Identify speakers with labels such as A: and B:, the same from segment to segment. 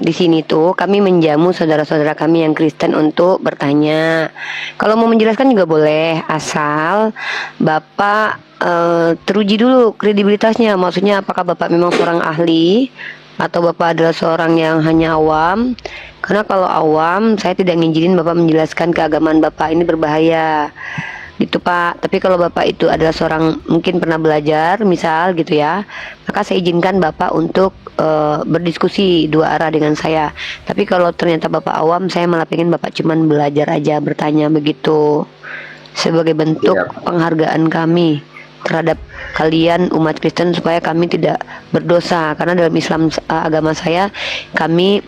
A: di sini tuh kami menjamu saudara-saudara kami yang Kristen untuk bertanya. Kalau mau menjelaskan juga boleh, asal Bapak teruji dulu kredibilitasnya. Maksudnya apakah Bapak memang seorang ahli atau Bapak adalah seorang yang hanya awam? Karena kalau awam, saya tidak ngizinin Bapak menjelaskan keagamaan Bapak, ini berbahaya gitu Pak. Tapi kalau Bapak itu adalah seorang mungkin pernah belajar misal gitu ya, maka saya izinkan Bapak untuk berdiskusi dua arah dengan saya. Tapi kalau ternyata Bapak awam, saya malah pengen Bapak cuman belajar aja, bertanya begitu, sebagai bentuk
B: Siap.
A: penghargaan kami terhadap kalian umat Kristen, supaya kami tidak berdosa. Karena dalam Islam, agama saya, kami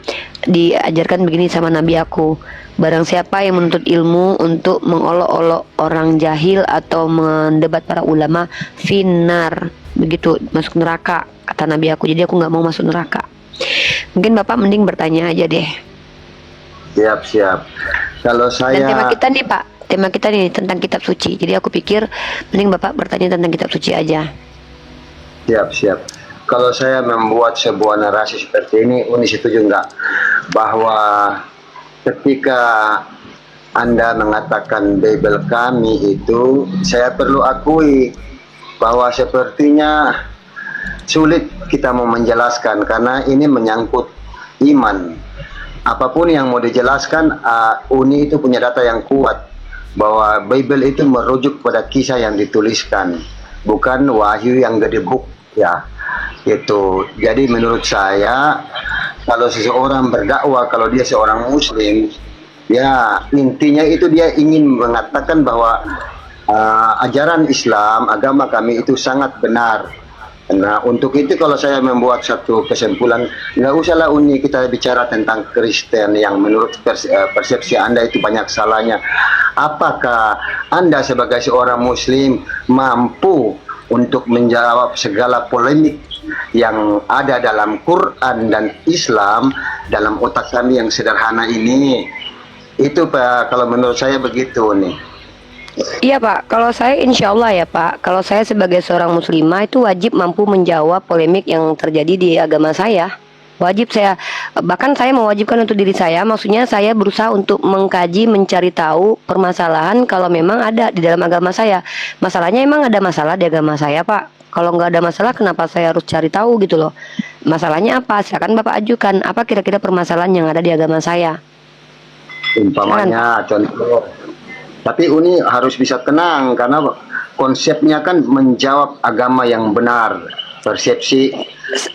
A: diajarkan begini sama Nabi aku: barang siapa yang menuntut ilmu untuk mengolok-olok orang jahil atau mendebat para ulama, finar, begitu, masuk neraka, kata Nabi aku. Jadi aku nggak mau masuk neraka. Mungkin Bapak mending bertanya aja deh.
B: Siap. Kalau
A: Dan tema
B: saya
A: kita nih Pak, tema kita nih tentang kitab suci. Jadi aku pikir mending Bapak bertanya tentang kitab suci aja.
B: siap. Kalau saya membuat sebuah narasi seperti ini, Uni setuju nggak bahwa ketika Anda mengatakan Bible kami itu, saya perlu akui bahwa sepertinya sulit kita mau menjelaskan karena ini menyangkut iman. Apapun yang mau dijelaskan, Uni itu punya data yang kuat bahwa Bible itu merujuk pada kisah yang dituliskan, bukan wahyu yang gedebuk ya. Itu. Jadi menurut saya, kalau seseorang berdakwah, kalau dia seorang muslim, ya intinya itu dia ingin mengatakan bahwa ajaran Islam, agama kami itu sangat benar. Nah, untuk itu kalau saya membuat satu kesimpulan, nggak usahlah Uni kita bicara tentang Kristen yang menurut persepsi Anda itu banyak salahnya. Apakah Anda sebagai seorang Muslim mampu untuk menjawab segala polemik yang ada dalam Quran dan Islam dalam otak kami yang sederhana ini? Itu Pak, kalau menurut saya begitu nih.
A: Iya Pak, kalau saya insya Allah ya Pak, kalau saya sebagai seorang muslimah itu wajib mampu menjawab polemik yang terjadi di agama saya. Wajib saya, bahkan saya mewajibkan untuk diri saya, maksudnya saya berusaha untuk mengkaji, mencari tahu permasalahan kalau memang ada di dalam agama saya. Masalahnya emang ada masalah di agama saya Pak. Kalau nggak ada masalah, kenapa saya harus cari tahu gitu loh? Masalahnya apa? Silakan Bapak ajukan. Apa kira-kira permasalahan yang ada di agama saya?
B: Umpamanya contoh. Tapi Uni harus bisa tenang karena konsepnya kan menjawab agama yang benar, persepsi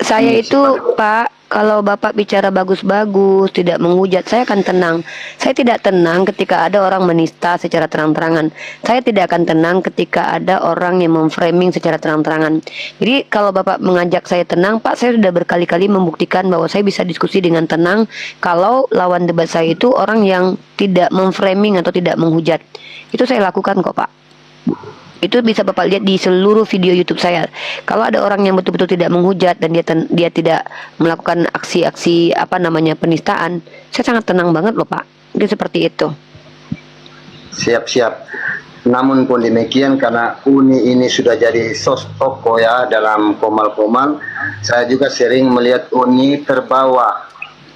A: Saya itu Pak, kalau Bapak bicara bagus-bagus, tidak menghujat, saya akan tenang. Saya tidak tenang ketika ada orang menista secara terang-terangan. Saya tidak akan tenang ketika ada orang yang memframing secara terang-terangan. Jadi kalau Bapak mengajak saya tenang, Pak, saya sudah berkali-kali membuktikan bahwa saya bisa diskusi dengan tenang kalau lawan debat saya itu orang yang tidak memframing atau tidak menghujat. Itu saya lakukan kok Pak. Itu bisa Bapak lihat di seluruh video YouTube saya. Kalau ada orang yang betul-betul tidak menghujat dan dia tidak melakukan aksi-aksi penistaan, saya sangat tenang banget loh Pak. Itu seperti itu.
B: Siap. Namun pun demikian, karena Uni ini sudah jadi sosok ya dalam Komal-Komal, saya juga sering melihat Uni terbawa.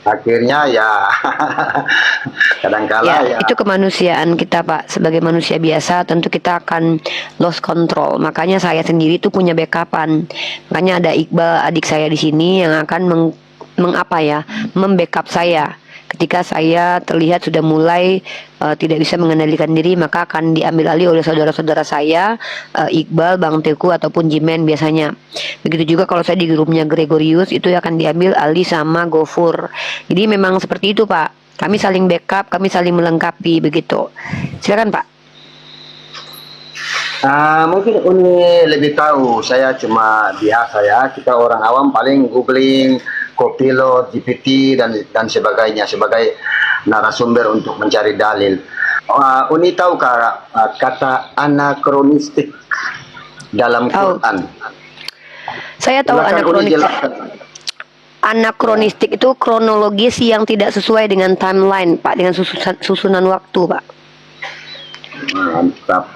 B: Akhirnya ya kadangkala ya.
A: Itu kemanusiaan kita Pak. Sebagai manusia biasa tentu kita akan lost control. Makanya saya sendiri tuh punya backupan. Makanya ada Iqbal adik saya di sini yang akan membackup saya. Ketika saya terlihat sudah mulai tidak bisa mengendalikan diri, maka akan diambil alih oleh saudara-saudara saya, Iqbal, Bang Teku, ataupun Jimen biasanya. Begitu juga kalau saya di grupnya Gregorius, itu akan diambil alih sama Gofur. Jadi memang seperti itu Pak. Kami saling backup, kami saling melengkapi begitu. Silakan Pak.
B: Mungkin Uni lebih tahu. Saya cuma biasa ya. Kita orang awam paling googling, Copilot, GPT dan sebagainya sebagai narasumber untuk mencari dalil. Uni tahukah kata anakronistik dalam Quran?
A: Saya tahu anakronistik itu kronologis yang tidak sesuai dengan timeline Pak, dengan susunan waktu Pak.
B: Mantap.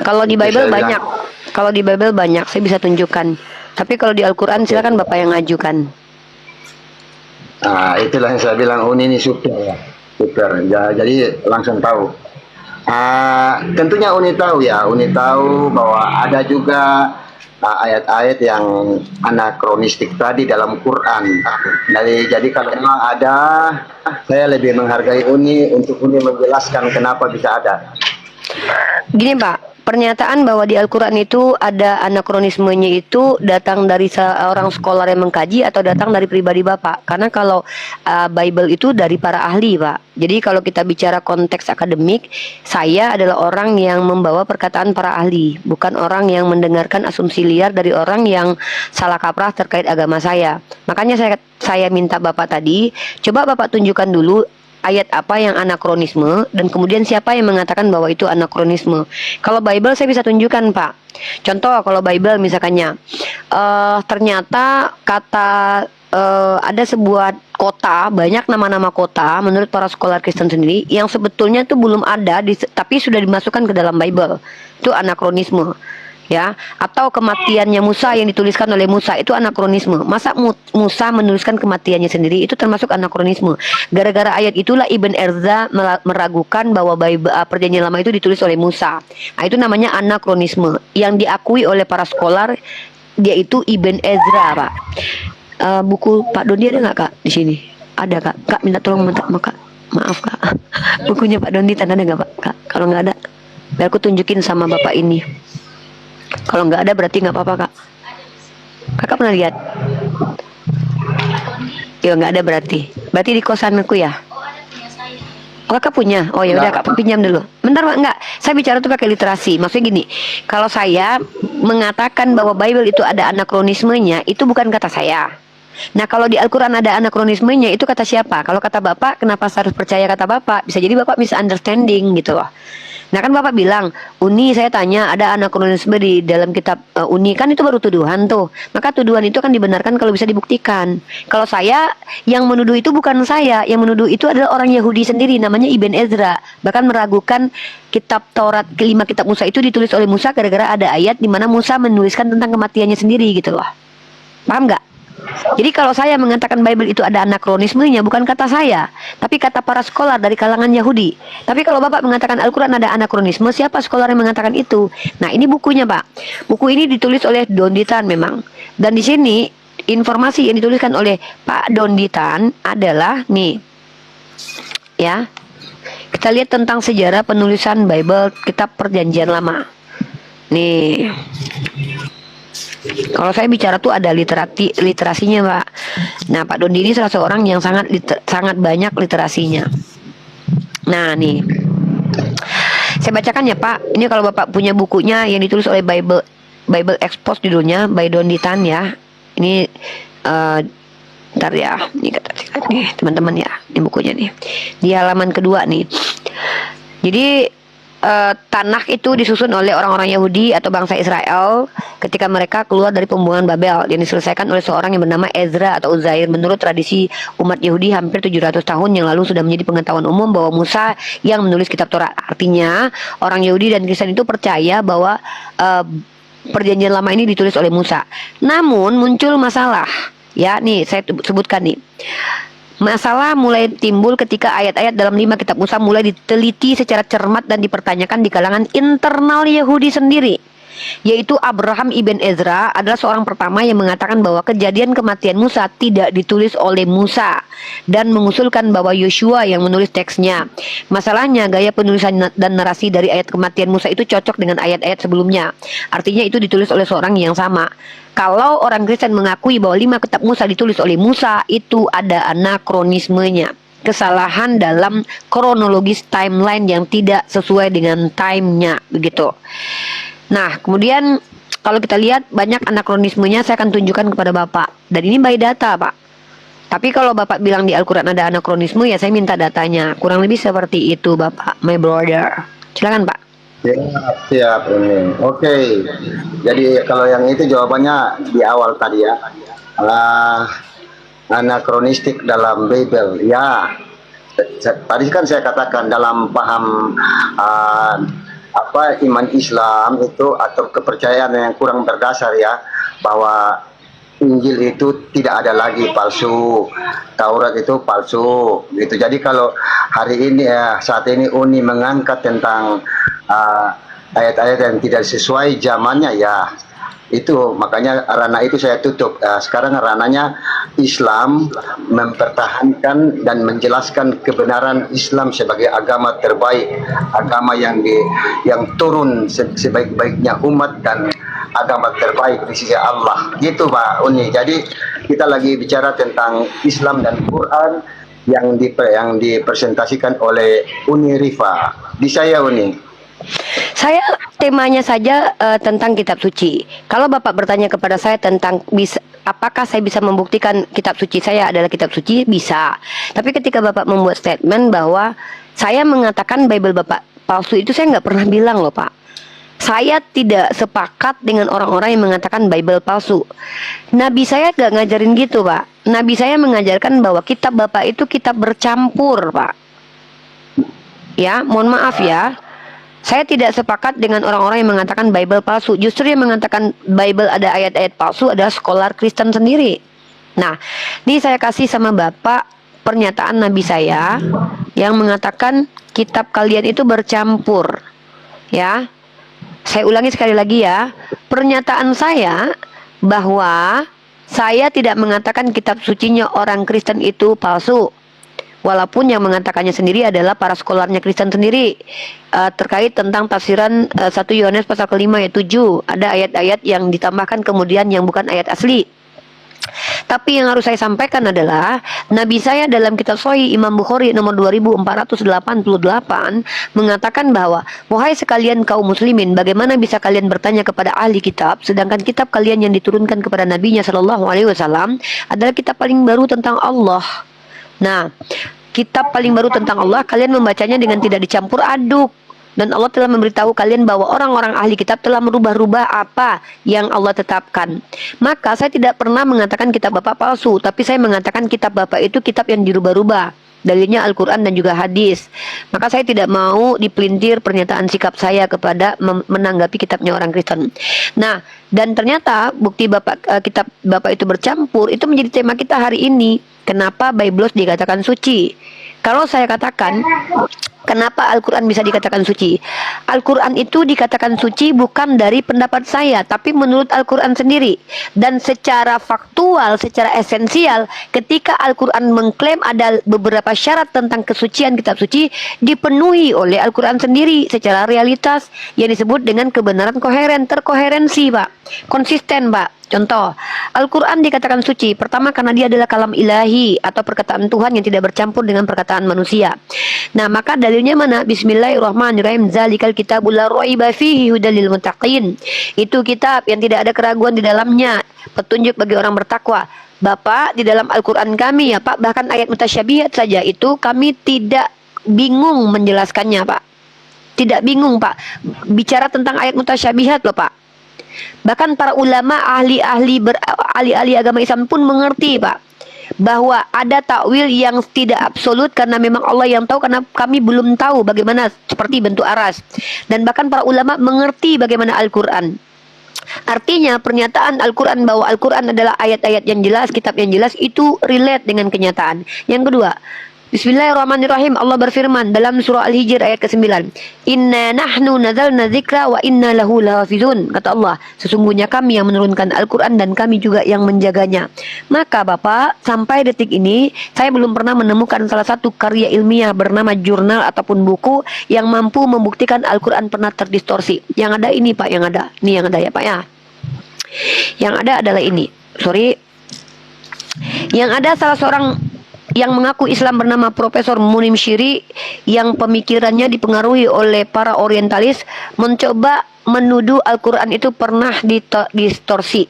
A: Kalau di Bible banyak, saya bisa tunjukkan. Tapi kalau di Al-Quran silakan Bapak yang ajukan.
B: Nah, itulah yang saya bilang Uni ini super ya. Super. Jadi langsung tahu. Tentunya Uni tahu ya, Uni tahu bahwa ada juga ayat-ayat yang anakronistik tadi dalam Quran. Jadi kalau memang ada, saya lebih menghargai Uni untuk Uni menjelaskan kenapa bisa ada.
A: Gini Pak, pernyataan bahwa di Al-Quran itu ada anakronismenya itu datang dari seorang scholar yang mengkaji atau datang dari pribadi Bapak? Karena kalau Bible itu dari para ahli Pak. Jadi kalau kita bicara konteks akademik, saya adalah orang yang membawa perkataan para ahli, bukan orang yang mendengarkan asumsi liar dari orang yang salah kaprah terkait agama saya. Makanya saya minta Bapak tadi, coba Bapak tunjukkan dulu ayat apa yang anakronisme dan kemudian siapa yang mengatakan bahwa itu anakronisme. Kalau Bible saya bisa tunjukkan Pak. Contoh kalau Bible misalkannya ternyata kata ada sebuah kota, banyak nama-nama kota menurut para scholar Kristen sendiri yang sebetulnya itu belum ada tapi sudah dimasukkan ke dalam Bible. Itu anakronisme. Ya, atau kematiannya Musa yang dituliskan oleh Musa itu anakronisme. Masa Musa menuliskan kematiannya sendiri itu termasuk anakronisme. Gara-gara ayat itulah Ibn Ezra meragukan bahwa Perjanjian Lama itu ditulis oleh Musa. Nah, itu namanya anakronisme yang diakui oleh para scholar, dia itu Ibn Ezra, Pak. Buku Pak Dondi ada nggak Kak di sini? Ada Kak. Kak minta tolong Kak. Maaf Kak. Bukunya Pak Dondi ada nggak Pak? Kak, kalau nggak ada, biar aku tunjukin sama Bapak ini. Kalau nggak ada berarti nggak apa-apa Kak. Kakak pernah lihat? Ya nggak ada berarti. Berarti di kosanku ya. Oh, Kakak punya? Oh ya udah Kak pinjam dulu. Bentar Pak, enggak. Saya bicara tuh pakai literasi. Maksudnya gini, kalau saya mengatakan bahwa Bible itu ada anakronismenya, itu bukan kata saya. Nah kalau di Al-Quran ada anakronismenya, itu kata siapa? Kalau kata Bapak, kenapa saya harus percaya kata Bapak? Bisa jadi Bapak misunderstanding gitu loh. Nah kan Bapak bilang, Uni saya tanya ada anakronisme di dalam kitab Uni, kan itu baru tuduhan tuh. Maka tuduhan itu kan dibenarkan kalau bisa dibuktikan. Kalau saya, yang menuduh itu bukan saya, yang menuduh itu adalah orang Yahudi sendiri, namanya Ibn Ezra. Bahkan meragukan kitab Taurat, kelima kitab Musa itu ditulis oleh Musa gara-gara ada ayat di mana Musa menuliskan tentang kematiannya sendiri gitu loh. Paham nggak? Jadi kalau saya mengatakan Bible itu ada anakronismenya, bukan kata saya, tapi kata para scholar dari kalangan Yahudi. Tapi kalau Bapak mengatakan Al-Quran ada anakronisme, siapa scholar yang mengatakan itu? Nah ini bukunya Pak. Buku ini ditulis oleh Donditan memang. Dan di sini informasi yang dituliskan oleh Pak Donditan adalah nih, ya. Kita lihat tentang sejarah penulisan Bible kitab Perjanjian Lama. Nih. Kalau saya bicara tuh ada literasinya Pak. Nah Pak Dondi ini salah seorang yang sangat banyak literasinya. Nah nih, saya bacakan ya Pak. Ini kalau Bapak punya bukunya yang ditulis oleh Bible Expose judulnya by Donditan ya. Ini ntar ya, ini kata nih teman-teman ya, ini bukunya nih. Di halaman kedua nih. Jadi Tanakh itu disusun oleh orang-orang Yahudi atau bangsa Israel ketika mereka keluar dari pembuangan Babel yang diselesaikan oleh seorang yang bernama Ezra atau Uzair. Menurut tradisi umat Yahudi hampir 700 tahun yang lalu sudah menjadi pengetahuan umum bahwa Musa yang menulis kitab Taurat. Artinya orang Yahudi dan Kristen itu percaya bahwa Perjanjian Lama ini ditulis oleh Musa. Namun muncul masalah. Ya nih saya sebutkan nih. Masalah mulai timbul ketika ayat-ayat dalam 5 kitab Musa mulai diteliti secara cermat dan dipertanyakan di kalangan internal Yahudi sendiri. Yaitu Abraham ibn Ezra adalah seorang pertama yang mengatakan bahwa kejadian kematian Musa tidak ditulis oleh Musa dan mengusulkan bahwa Yosua yang menulis teksnya. Masalahnya gaya penulisan dan narasi dari ayat kematian Musa itu cocok dengan ayat-ayat sebelumnya. Artinya itu ditulis oleh seorang yang sama. Kalau orang Kristen mengakui bahwa 5 kitab Musa ditulis oleh Musa, itu ada anakronismenya. Kesalahan dalam kronologis timeline yang tidak sesuai dengan time-nya begitu. Nah, kemudian kalau kita lihat banyak anakronismenya, saya akan tunjukkan kepada Bapak. Dan ini by data, Pak. Tapi kalau Bapak bilang di Al-Quran ada anakronisme, ya saya minta datanya. Kurang lebih seperti itu, Bapak, my brother. Silakan, Pak.
B: Siap ini. Oke. Jadi kalau yang itu jawabannya di awal tadi ya. Anakronistik dalam Bible. Ya. Tadi kan saya katakan dalam paham iman Islam itu atau kepercayaan yang kurang berdasar ya, bahwa Injil itu tidak ada lagi palsu, Taurat itu palsu, gitu. Jadi kalau hari ini saat ini Uni mengangkat tentang ayat-ayat yang tidak sesuai zamannya, ya itu makanya ranah itu saya tutup. Sekarang ranahnya Islam mempertahankan dan menjelaskan kebenaran Islam sebagai agama terbaik, agama yang turun sebaik-baiknya umat dan agama terbaik di sisi Allah. Gitu Pak Uni. Jadi kita lagi bicara tentang Islam dan Quran yang dipresentasikan oleh Uni Rifa. Di saya Uni.
A: Saya temanya saja tentang kitab suci. Kalau Bapak bertanya kepada saya tentang apakah saya bisa membuktikan kitab suci saya adalah kitab suci, bisa. Tapi ketika Bapak membuat statement bahwa saya mengatakan Bible Bapak palsu, itu saya nggak pernah bilang loh Pak. Saya tidak sepakat dengan orang-orang yang mengatakan Bible palsu. Nabi saya gak ngajarin gitu Pak. Nabi saya mengajarkan bahwa kitab Bapak itu kitab bercampur Pak. Ya, mohon maaf ya. Saya tidak sepakat dengan orang-orang yang mengatakan Bible palsu. Justru yang mengatakan Bible ada ayat-ayat palsu adalah scholar Kristen sendiri. Nah, ini saya kasih sama Bapak pernyataan Nabi saya yang mengatakan kitab kalian itu bercampur. Ya, saya ulangi sekali lagi ya. Pernyataan saya bahwa saya tidak mengatakan kitab sucinya orang Kristen itu palsu. Walaupun yang mengatakannya sendiri adalah para skolarnya Kristen sendiri, terkait tentang tafsiran 1 Yohanes pasal ke-5 ayat 7. Ada ayat-ayat yang ditambahkan kemudian yang bukan ayat asli. Tapi yang harus saya sampaikan adalah Nabi saya dalam kitab Sahih Imam Bukhari nomor 2488 mengatakan bahwa wahai sekalian kaum muslimin, bagaimana bisa kalian bertanya kepada ahli kitab sedangkan kitab kalian yang diturunkan kepada nabinya sallallahu alaihi wasallam adalah kitab paling baru tentang Allah. Nah, kitab paling baru tentang Allah, kalian membacanya dengan tidak dicampur aduk. Dan Allah telah memberitahu kalian bahwa orang-orang ahli kitab telah merubah-rubah apa yang Allah tetapkan. Maka saya tidak pernah mengatakan kitab Bapak palsu, tapi saya mengatakan kitab Bapak itu kitab yang dirubah-rubah. Dalilnya Al-Quran dan juga hadis. Maka saya tidak mau dipelintir pernyataan sikap saya kepada menanggapi kitabnya orang Kristen. Nah, dan ternyata bukti kitab Bapak itu bercampur, itu menjadi tema kita hari ini. Kenapa Biblos dikatakan suci? Kalau saya katakan, kenapa Al-Quran bisa dikatakan suci? Al-Quran itu dikatakan suci bukan dari pendapat saya, tapi menurut Al-Quran sendiri. Dan secara faktual, secara esensial, ketika Al-Quran mengklaim ada beberapa syarat tentang kesucian kitab suci, dipenuhi oleh Al-Quran sendiri secara realitas yang disebut dengan kebenaran koheren, terkoherensi Pak, konsisten Pak. Contoh, Al-Quran dikatakan suci pertama karena dia adalah kalam ilahi atau perkataan Tuhan yang tidak bercampur dengan perkataan manusia. Nah, maka dalilnya mana? Bismillahirrahmanirrahim. Zalikal kitabul la raiba fihi hudal lil muttaqin. Itu kitab yang tidak ada keraguan di dalamnya, petunjuk bagi orang bertakwa. Bapak, di dalam Al-Quran kami ya Pak, bahkan ayat mutasyabihat saja itu kami tidak bingung menjelaskannya Pak. Tidak bingung Pak. Bicara tentang ayat mutasyabihat loh Pak. Bahkan para ulama ahli-ahli agama Islam pun mengerti Pak, bahwa ada takwil yang tidak absolut karena memang Allah yang tahu, karena kami belum tahu bagaimana seperti bentuk aras. Dan bahkan para ulama mengerti bagaimana Al-Quran. Artinya pernyataan Al-Quran bahwa Al-Quran adalah ayat-ayat yang jelas, kitab yang jelas, itu relate dengan kenyataan. Yang kedua, Bismillahirrahmanirrahim. Allah berfirman dalam surah Al-Hijr ayat ke-9, Inna nahnu nazalna dzikra wa inna lahu lahafizun. Kata Allah, sesungguhnya kami yang menurunkan Al-Quran dan kami juga yang menjaganya. Maka Bapak, sampai detik ini saya belum pernah menemukan salah satu karya ilmiah bernama jurnal ataupun buku yang mampu membuktikan Al-Quran pernah terdistorsi. Yang ada ini Pak, yang ada. Ini yang ada ya Pak ya. Yang ada adalah ini. Yang ada salah seorang yang mengaku Islam bernama Profesor Munim Syiri yang pemikirannya dipengaruhi oleh para orientalis, mencoba menuduh Al-Quran itu pernah distorsi.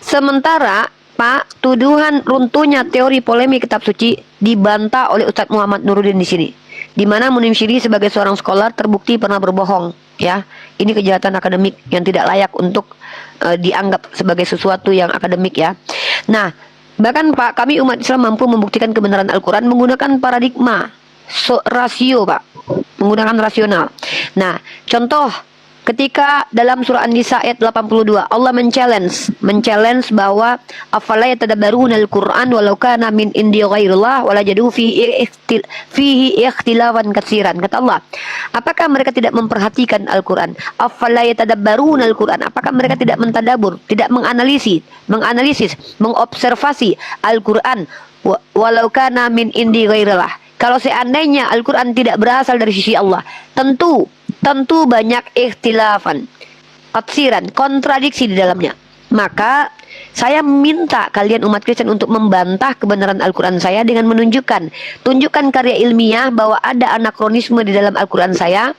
A: Sementara Pak, tuduhan runtuhnya teori polemik kitab suci dibantah oleh Ustadz Muhammad Nuruddin di sini, di mana Munim Syiri sebagai seorang scholar terbukti pernah berbohong. Ya, ini kejahatan akademik yang tidak layak untuk dianggap sebagai sesuatu yang akademik ya. Nah, bahkan Pak, kami umat Islam mampu membuktikan kebenaran Al-Quran menggunakan paradigma rasio Pak, menggunakan rasional. Nah, contoh Ketika dalam surah An-Nisa ayat 82 Allah men-challenge bahwa afala yatadabbaruna al-Qur'an walau kana min indi ghairillah walajadu fihi ikhtilafan katsiran. Kata Allah, apakah mereka tidak memperhatikan Al-Qur'an? Afala yatadabbaruna al-Qur'an, apakah mereka tidak mentadabur, tidak menganalisis, mengobservasi Al-Qur'an walau kana min indi ghairillah. Kalau seandainya Al-Qur'an tidak berasal dari sisi Allah, tentu banyak ikhtilafan, katsiran, kontradiksi di dalamnya. Maka saya minta kalian umat Kristen untuk membantah kebenaran Al-Quran saya dengan tunjukkan karya ilmiah bahwa ada anakronisme di dalam Al-Quran saya.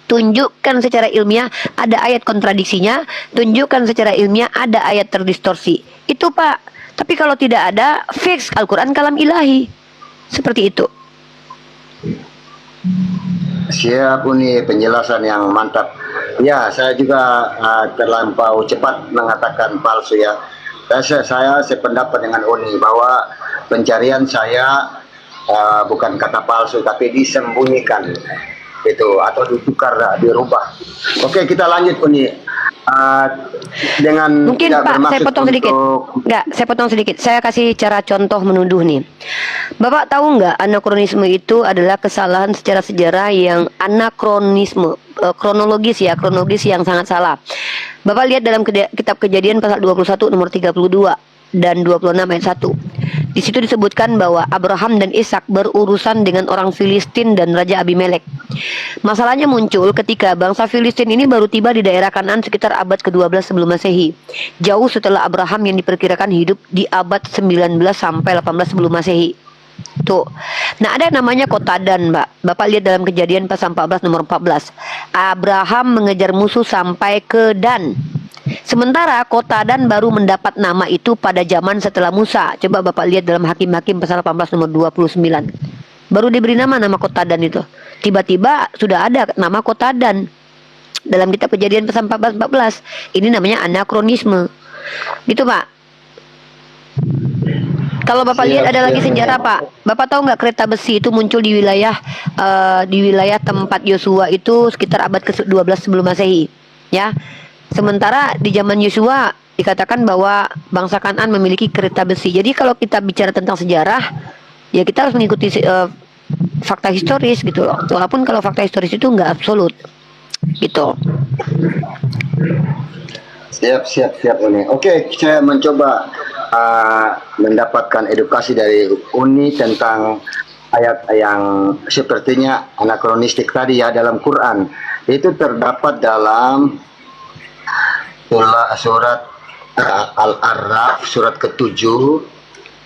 A: Tunjukkan secara ilmiah ada ayat kontradiksinya, tunjukkan secara ilmiah ada ayat terdistorsi. Itu Pak. Tapi kalau tidak ada, fix Al-Quran kalam ilahi. Seperti itu.
B: Siap, Uni, penjelasan yang mantap. Ya, saya juga terlampau cepat mengatakan palsu ya. Saya sependapat dengan Uni bahwa pencarian saya bukan kata palsu tapi disembunyikan itu atau ditukar, dirubah. Oke, kita lanjut Uni. Dengan
A: mungkin Pak, saya potong sedikit. Enggak, saya potong sedikit. Saya kasih cara contoh menuduh nih. Bapak tahu nggak anakronisme itu adalah kesalahan secara sejarah yang anakronisme kronologis yang sangat salah. Bapak lihat dalam kitab Kejadian pasal 21 nomor 32 dan 26 ayat 1. Di situ disebutkan bahwa Abraham dan Ishak berurusan dengan orang Filistin dan Raja Abimelek. Masalahnya muncul ketika bangsa Filistin ini baru tiba di daerah Kanaan sekitar abad ke-12 sebelum Masehi. Jauh setelah Abraham yang diperkirakan hidup di abad 19 sampai 18 sebelum Masehi. Tuh. Nah, ada namanya kota Dan, Mbak. Bapak lihat dalam Kejadian pasal 14 nomor 14. Abraham mengejar musuh sampai ke Dan. Sementara kota Dan baru mendapat nama itu pada zaman setelah Musa. Coba Bapak lihat dalam Hakim-Hakim pasal 18 nomor 29. Baru diberi nama kota Dan itu. Tiba-tiba sudah ada nama kota Dan dalam kitab Kejadian pasal 14. Ini namanya anakronisme. Gitu, Pak. Kalau Bapak lihat ada lagi sejarah Pak. Bapak tahu nggak kereta besi itu muncul di wilayah tempat Yosua itu sekitar abad ke-12 sebelum Masehi, ya. Sementara di zaman Yosua dikatakan bahwa bangsa Kanaan memiliki kereta besi. Jadi kalau kita bicara tentang sejarah, ya kita harus mengikuti fakta historis gitu loh. Walaupun kalau fakta historis itu nggak absolut, gitu.
B: Siap Uni. Oke, saya mencoba mendapatkan edukasi dari Uni tentang ayat yang sepertinya anakronistik tadi ya dalam Quran. Itu terdapat dalam surat Al-A'raf surat ke-7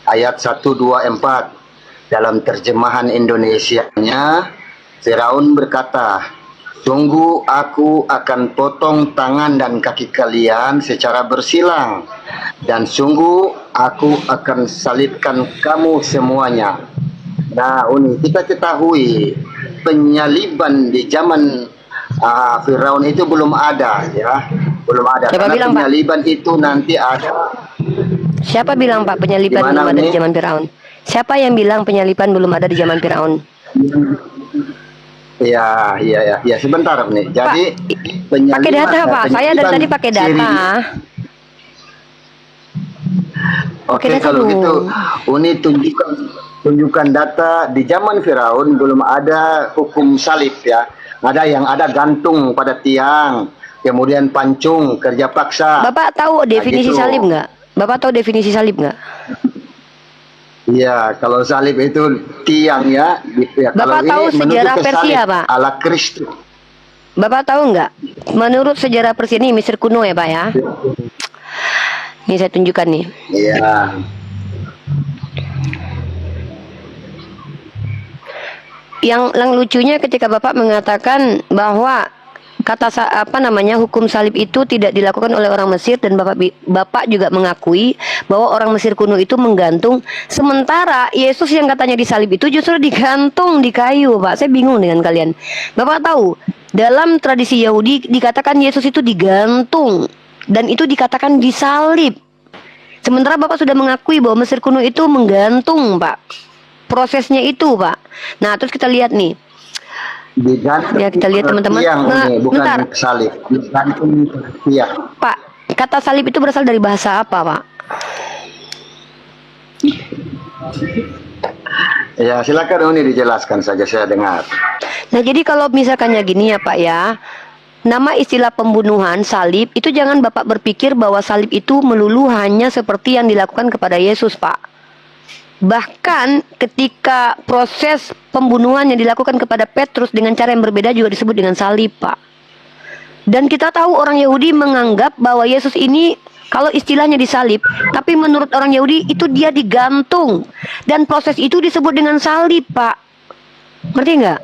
B: ayat 1, 2, 4. Dalam terjemahan Indonesianya, Firaun berkata, "Sungguh aku akan potong tangan dan kaki kalian secara bersilang, dan sungguh aku akan salibkan kamu semuanya." Nah, Uni, kita ketahui penyaliban di zaman Firaun itu belum ada ya. Belum ada.
A: Siapa
B: Karena
A: bilang,
B: penyaliban Pak? Itu nanti ada.
A: Siapa bilang Pak penyaliban belum ada di zaman Firaun? Siapa yang bilang penyaliban belum ada di zaman Firaun?
B: Ya, sebentar nih. Jadi
A: pakai data Pak. Saya dari tadi pakai data.
B: Oke, kalau gitu Uni tunjukkan data di zaman Firaun belum ada hukum salib ya. Ada yang ada gantung pada tiang, kemudian pancung, kerja paksa.
A: Bapak tahu definisi salib nggak? Bapak tahu definisi salib nggak?
B: Iya, kalau salib itu tiang ya.
A: Bapak tahu sejarah Persia, Pak?
B: Ala Kristus.
A: Bapak tahu nggak? Menurut sejarah Persia ini Mesir kuno ya Pak ya. Ini saya tunjukkan nih.
B: Iya.
A: Yang lucunya ketika Bapak mengatakan bahwa hukum salib itu tidak dilakukan oleh orang Mesir, dan Bapak juga mengakui bahwa orang Mesir kuno itu menggantung, sementara Yesus yang katanya disalib itu justru digantung di kayu, Pak. Saya bingung dengan kalian. Bapak tahu, dalam tradisi Yahudi dikatakan Yesus itu digantung dan itu dikatakan disalib. Sementara Bapak sudah mengakui bahwa Mesir kuno itu menggantung, Pak. Prosesnya itu, Pak. Nah, terus kita lihat nih.
B: Digantung
A: Ya kita lihat teman-teman.
B: tiang
A: Nah,
B: Uni, bukan
A: bentar,
B: salib. Digantung tiang.
A: Pak. Kata salib itu berasal dari bahasa apa, Pak?
B: Ya, silakan Uni dijelaskan saja, saya dengar.
A: Nah, jadi kalau misalkannya gini ya, Pak ya. Nama istilah pembunuhan salib itu jangan Bapak berpikir bahwa salib itu melulu hanya seperti yang dilakukan kepada Yesus, Pak. Bahkan ketika proses pembunuhan yang dilakukan kepada Petrus dengan cara yang berbeda juga disebut dengan salib, Pak. Dan kita tahu orang Yahudi menganggap bahwa Yesus ini kalau istilahnya disalib, tapi menurut orang Yahudi itu dia digantung. Dan proses itu disebut dengan salib, Pak. Ngerti nggak?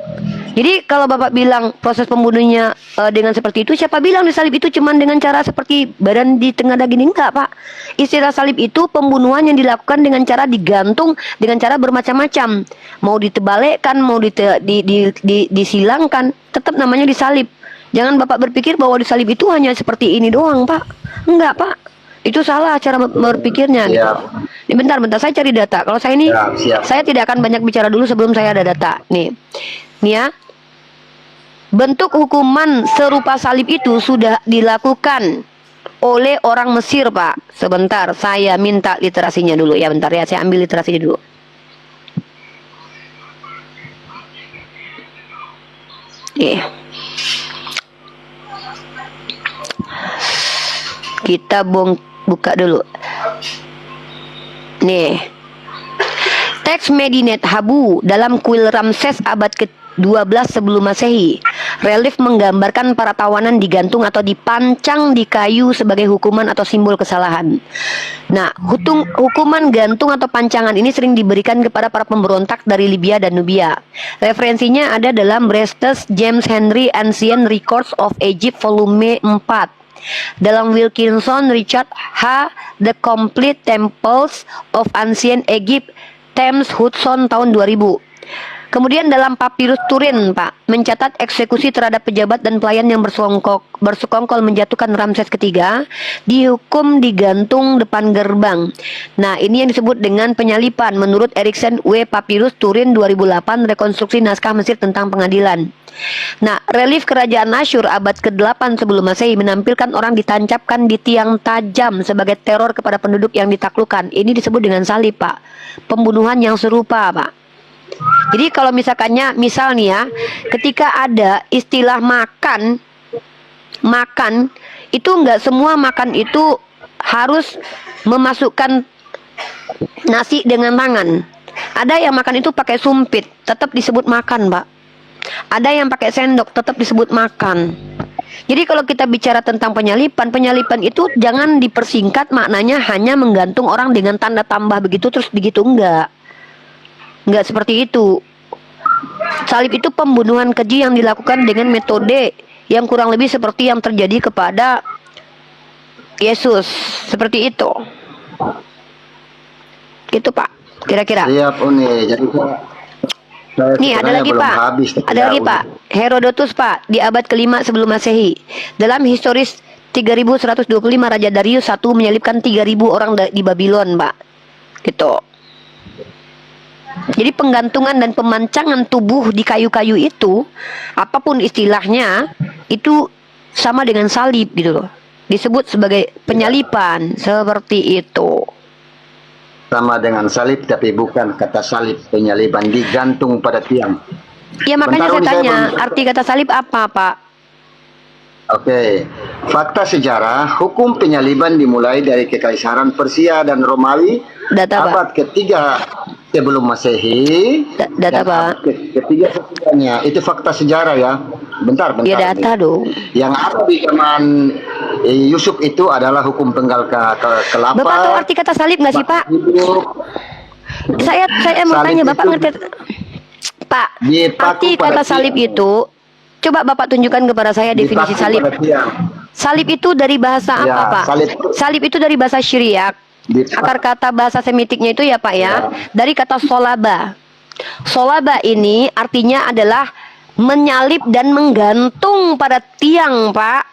A: Jadi kalau Bapak bilang proses pembunuhnya dengan seperti itu, siapa bilang disalib itu cuma dengan cara seperti badan di tengah daging? Enggak, Pak. Istilah salib itu pembunuhan yang dilakukan dengan cara digantung, dengan cara bermacam-macam. Mau ditebalekkan, mau disilangkan, tetap namanya disalib. Jangan Bapak berpikir bahwa disalib itu hanya seperti ini doang, Pak. Enggak, Pak. Itu salah cara berpikirnya gitu.
B: Siap.
A: Ini bentar, saya cari data. Kalau saya ini,
B: Siap.
A: saya tidak akan banyak bicara dulu sebelum saya ada data. Nih ya. Bentuk hukuman serupa salib itu sudah dilakukan oleh orang Mesir, Pak. Sebentar, saya minta literasinya dulu ya. Bentar ya, saya ambil literasinya dulu. Kita buka dulu. Nih. Teks Medinet Habu dalam kuil Ramses abad ke-12 sebelum Masehi. Relief menggambarkan para tawanan digantung atau dipancang di kayu sebagai hukuman atau simbol kesalahan. Nah, hukuman gantung atau pancangan ini sering diberikan kepada para pemberontak dari Libya dan Nubia. Referensinya ada dalam Brestes James Henry Ancient Records of Egypt volume 4. Dalam Wilkinson Richard H. The Complete Temples of Ancient Egypt, Thames Hudson tahun 2000. Kemudian dalam Papirus Turin, Pak, mencatat eksekusi terhadap pejabat dan pelayan yang bersekongkol menjatuhkan Ramses ketiga, dihukum digantung depan gerbang. Nah, ini yang disebut dengan penyalipan menurut Erikson W. Papirus Turin 2008, rekonstruksi naskah Mesir tentang pengadilan. Nah, relief kerajaan Asyur abad ke-8 sebelum Masehi menampilkan orang ditancapkan di tiang tajam sebagai teror kepada penduduk yang ditaklukkan. Ini disebut dengan salib, Pak. Pembunuhan yang serupa, Pak. Jadi kalau misalkannya, misal nih ya, ketika ada istilah makan itu nggak semua makan itu harus memasukkan nasi dengan tangan. Ada yang makan itu pakai sumpit, tetap disebut makan, Pak. Ada yang pakai sendok, tetap disebut makan. Jadi kalau kita bicara tentang penyalipan itu jangan dipersingkat maknanya hanya menggantung orang dengan tanda tambah begitu terus begitu, enggak seperti itu. Salib itu pembunuhan keji yang dilakukan dengan metode yang kurang lebih seperti yang terjadi kepada Yesus, seperti itu. Gitu, Pak. Kira-kira.
B: Siap, Uni. Jadi
A: nih ada lagi, Pak. Ada lagi, Pak. Herodotus, Pak, di abad ke-5 sebelum Masehi. Dalam historis 3125 Raja Darius I menyalibkan 3000 orang di Babylon, Pak. Gitu. Jadi penggantungan dan pemancangan tubuh di kayu-kayu itu, apapun istilahnya, itu sama dengan salib gitu loh. Disebut sebagai penyalipan, seperti itu.
B: Sama dengan salib, tapi bukan kata salib, penyaliban digantung pada tiang.
A: Ya makanya saya tanya, arti kata salib apa, Pak?
B: Oke, fakta sejarah, hukum penyaliban dimulai dari Kekaisaran Persia dan Romawi abad ketiga sebelum Masehi.
A: Data, Pak.
B: Ketiga sesudahnya, itu fakta sejarah ya. Bentar.
A: Ya data dong.
B: Yang ada di zaman Yusuf itu adalah hukum penggal kelapa.
A: Bapak tahu arti kata salib nggak sih, Pak? Saya mau tanya, Bapak ngerti? Pak, arti kata salib itu, coba Bapak tunjukkan kepada saya definisi salib. Salib itu dari bahasa apa, Pak? Salib itu dari bahasa Syriak. Akar kata bahasa Semitiknya itu ya, Pak ya, dari kata solaba. Solaba ini artinya adalah menyalip dan menggantung pada tiang, Pak.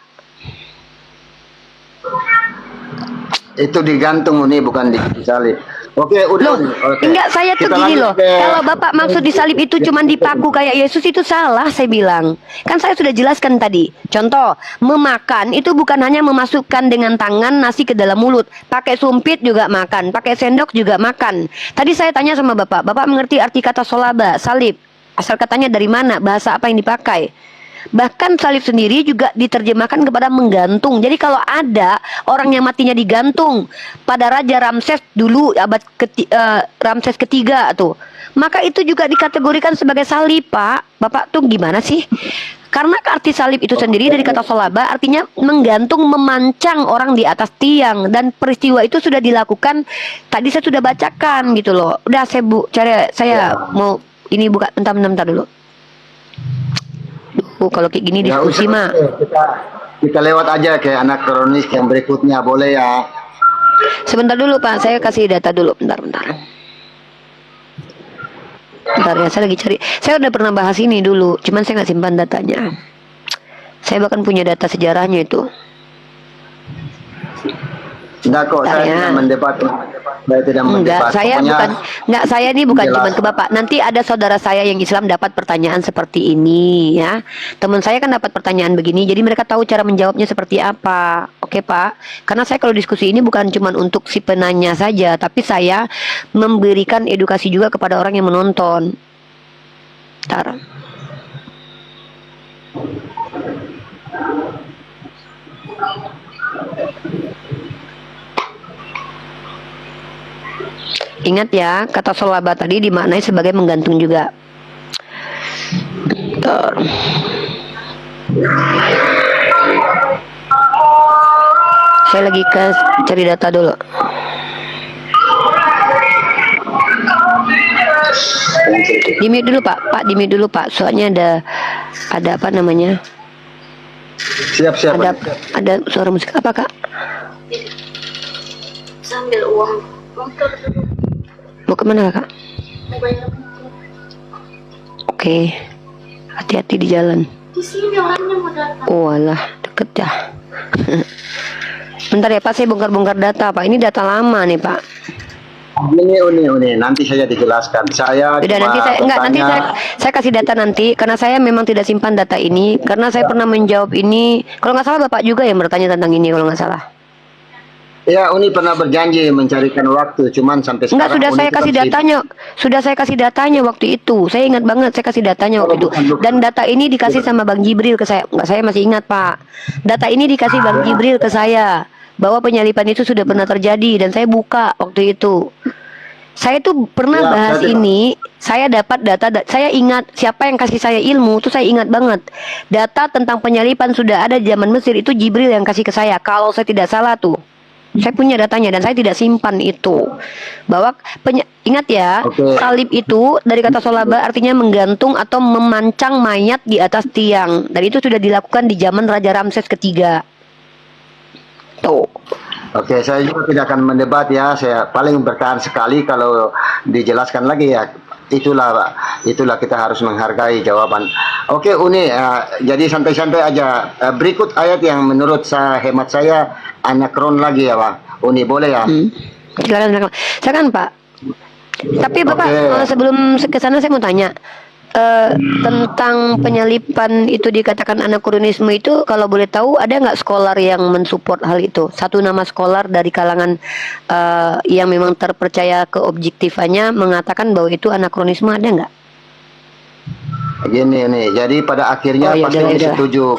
B: Itu digantung, ini bukan disalib. Oke, udah.
A: Loh,
B: Oke.
A: enggak, saya tuh
B: Kita
A: gini
B: lanjut
A: loh.
B: ke
A: Kalau Bapak maksud disalib itu cuma dipaku kayak Yesus, itu salah saya bilang. Kan saya sudah jelaskan tadi. Contoh, memakan itu bukan hanya memasukkan dengan tangan nasi ke dalam mulut. Pakai sumpit juga makan, pakai sendok juga makan. Tadi saya tanya sama Bapak, Bapak mengerti arti kata solaba, salib? Asal katanya dari mana? Bahasa apa yang dipakai? Bahkan salib sendiri juga diterjemahkan kepada menggantung. Jadi kalau ada orang yang matinya digantung pada Raja Ramses dulu Ramses ketiga tuh, maka itu juga dikategorikan sebagai salib, Pak. Bapak tuh gimana sih? Karena arti salib itu sendiri dari kata solaba artinya menggantung, memancang orang di atas tiang, dan peristiwa itu sudah dilakukan. Tadi saya sudah bacakan gitu loh. Udah saya mau ini buka bentar dulu. Kalau kayak gini
B: ya,
A: diskusi mah.
B: kita lewat aja ke anak kronis yang berikutnya, boleh ya?
A: Sebentar dulu Pak, saya kasih data dulu. Bentar. Bentar ya, saya lagi cari. Saya udah pernah bahas ini dulu, cuman saya nggak simpan datanya. Saya bahkan punya data sejarahnya itu.
B: Enggak kok, saya tidak mendebat. Saya tidak mendebat.
A: Saya ini bukan cuma ke Bapak. Nanti ada saudara saya yang Islam dapat pertanyaan seperti ini ya. Teman saya kan dapat pertanyaan begini, jadi mereka tahu cara menjawabnya seperti apa. Oke Pak, karena saya kalau diskusi ini bukan cuma untuk si penanya saja, tapi saya memberikan edukasi juga kepada orang yang menonton. Bentar. Ingat ya, kata solaba tadi dimaknai sebagai menggantung juga. Saya lagi cari data dulu. Di mute dulu Pak. Pak, di mute dulu Pak. Soalnya ada apa namanya?
B: Siap.
A: Ada suara musik apa Kak?
C: Sambil uang motor dulu.
A: Mau kemana Kak?
C: Mau bayar motor.
A: Oke, hati-hati di jalan.
C: Di sini orangnya mau datang.
A: Oh alah, deket ya. Bentar ya Pak, saya bongkar-bongkar data Pak. Ini data lama nih Pak.
B: Ini nanti saya dijelaskan.
A: Nanti saya kasih data nanti, karena saya memang tidak simpan data ini, karena saya pernah menjawab ini. Kalau nggak salah Bapak juga yang bertanya tentang ini kalau nggak salah.
B: Ya, Uni pernah berjanji mencarikan waktu, cuman sampai sekarang.
A: Enggak, sudah saya kasih datanya waktu itu. Saya ingat banget, saya kasih datanya waktu itu. Dan data ini dikasih sama Bang Jibril ke saya. Enggak, saya masih ingat Pak. Data ini dikasih Bang Jibril ke saya, bahwa penyalipan itu sudah pernah terjadi, dan saya buka waktu itu. Saya tuh pernah bahas ini. Saya dapat data, saya ingat siapa yang kasih saya ilmu tuh, saya ingat banget. Data tentang penyalipan sudah ada di zaman Mesir, itu Jibril yang kasih ke saya. Kalau saya tidak salah tuh, saya punya datanya dan saya tidak simpan itu. Bahwa ingat ya, salib itu dari kata solaba artinya menggantung atau memancang mayat di atas tiang. Dan itu sudah dilakukan di zaman Raja Ramses ketiga. Tuh.
B: Oke, saya juga tidak akan mendebat ya. Saya paling bertahan sekali kalau dijelaskan lagi ya. Itulah kita harus menghargai jawaban. Oke, Uni, jadi santai-santai aja. Berikut ayat yang menurut hemat saya anakron lagi ya, Pak. Uni, boleh ya?
A: Silakan Pak. Tapi Bapak, sebelum ke sana saya mau tanya. Tentang penyalipan itu dikatakan anakronisme itu, kalau boleh tahu ada nggak scholar yang mensupport hal itu? Satu nama scholar dari kalangan yang memang terpercaya keobjektifannya mengatakan bahwa itu anakronisme, ada nggak?
B: Gini nih, jadi pada akhirnya pasti setuju.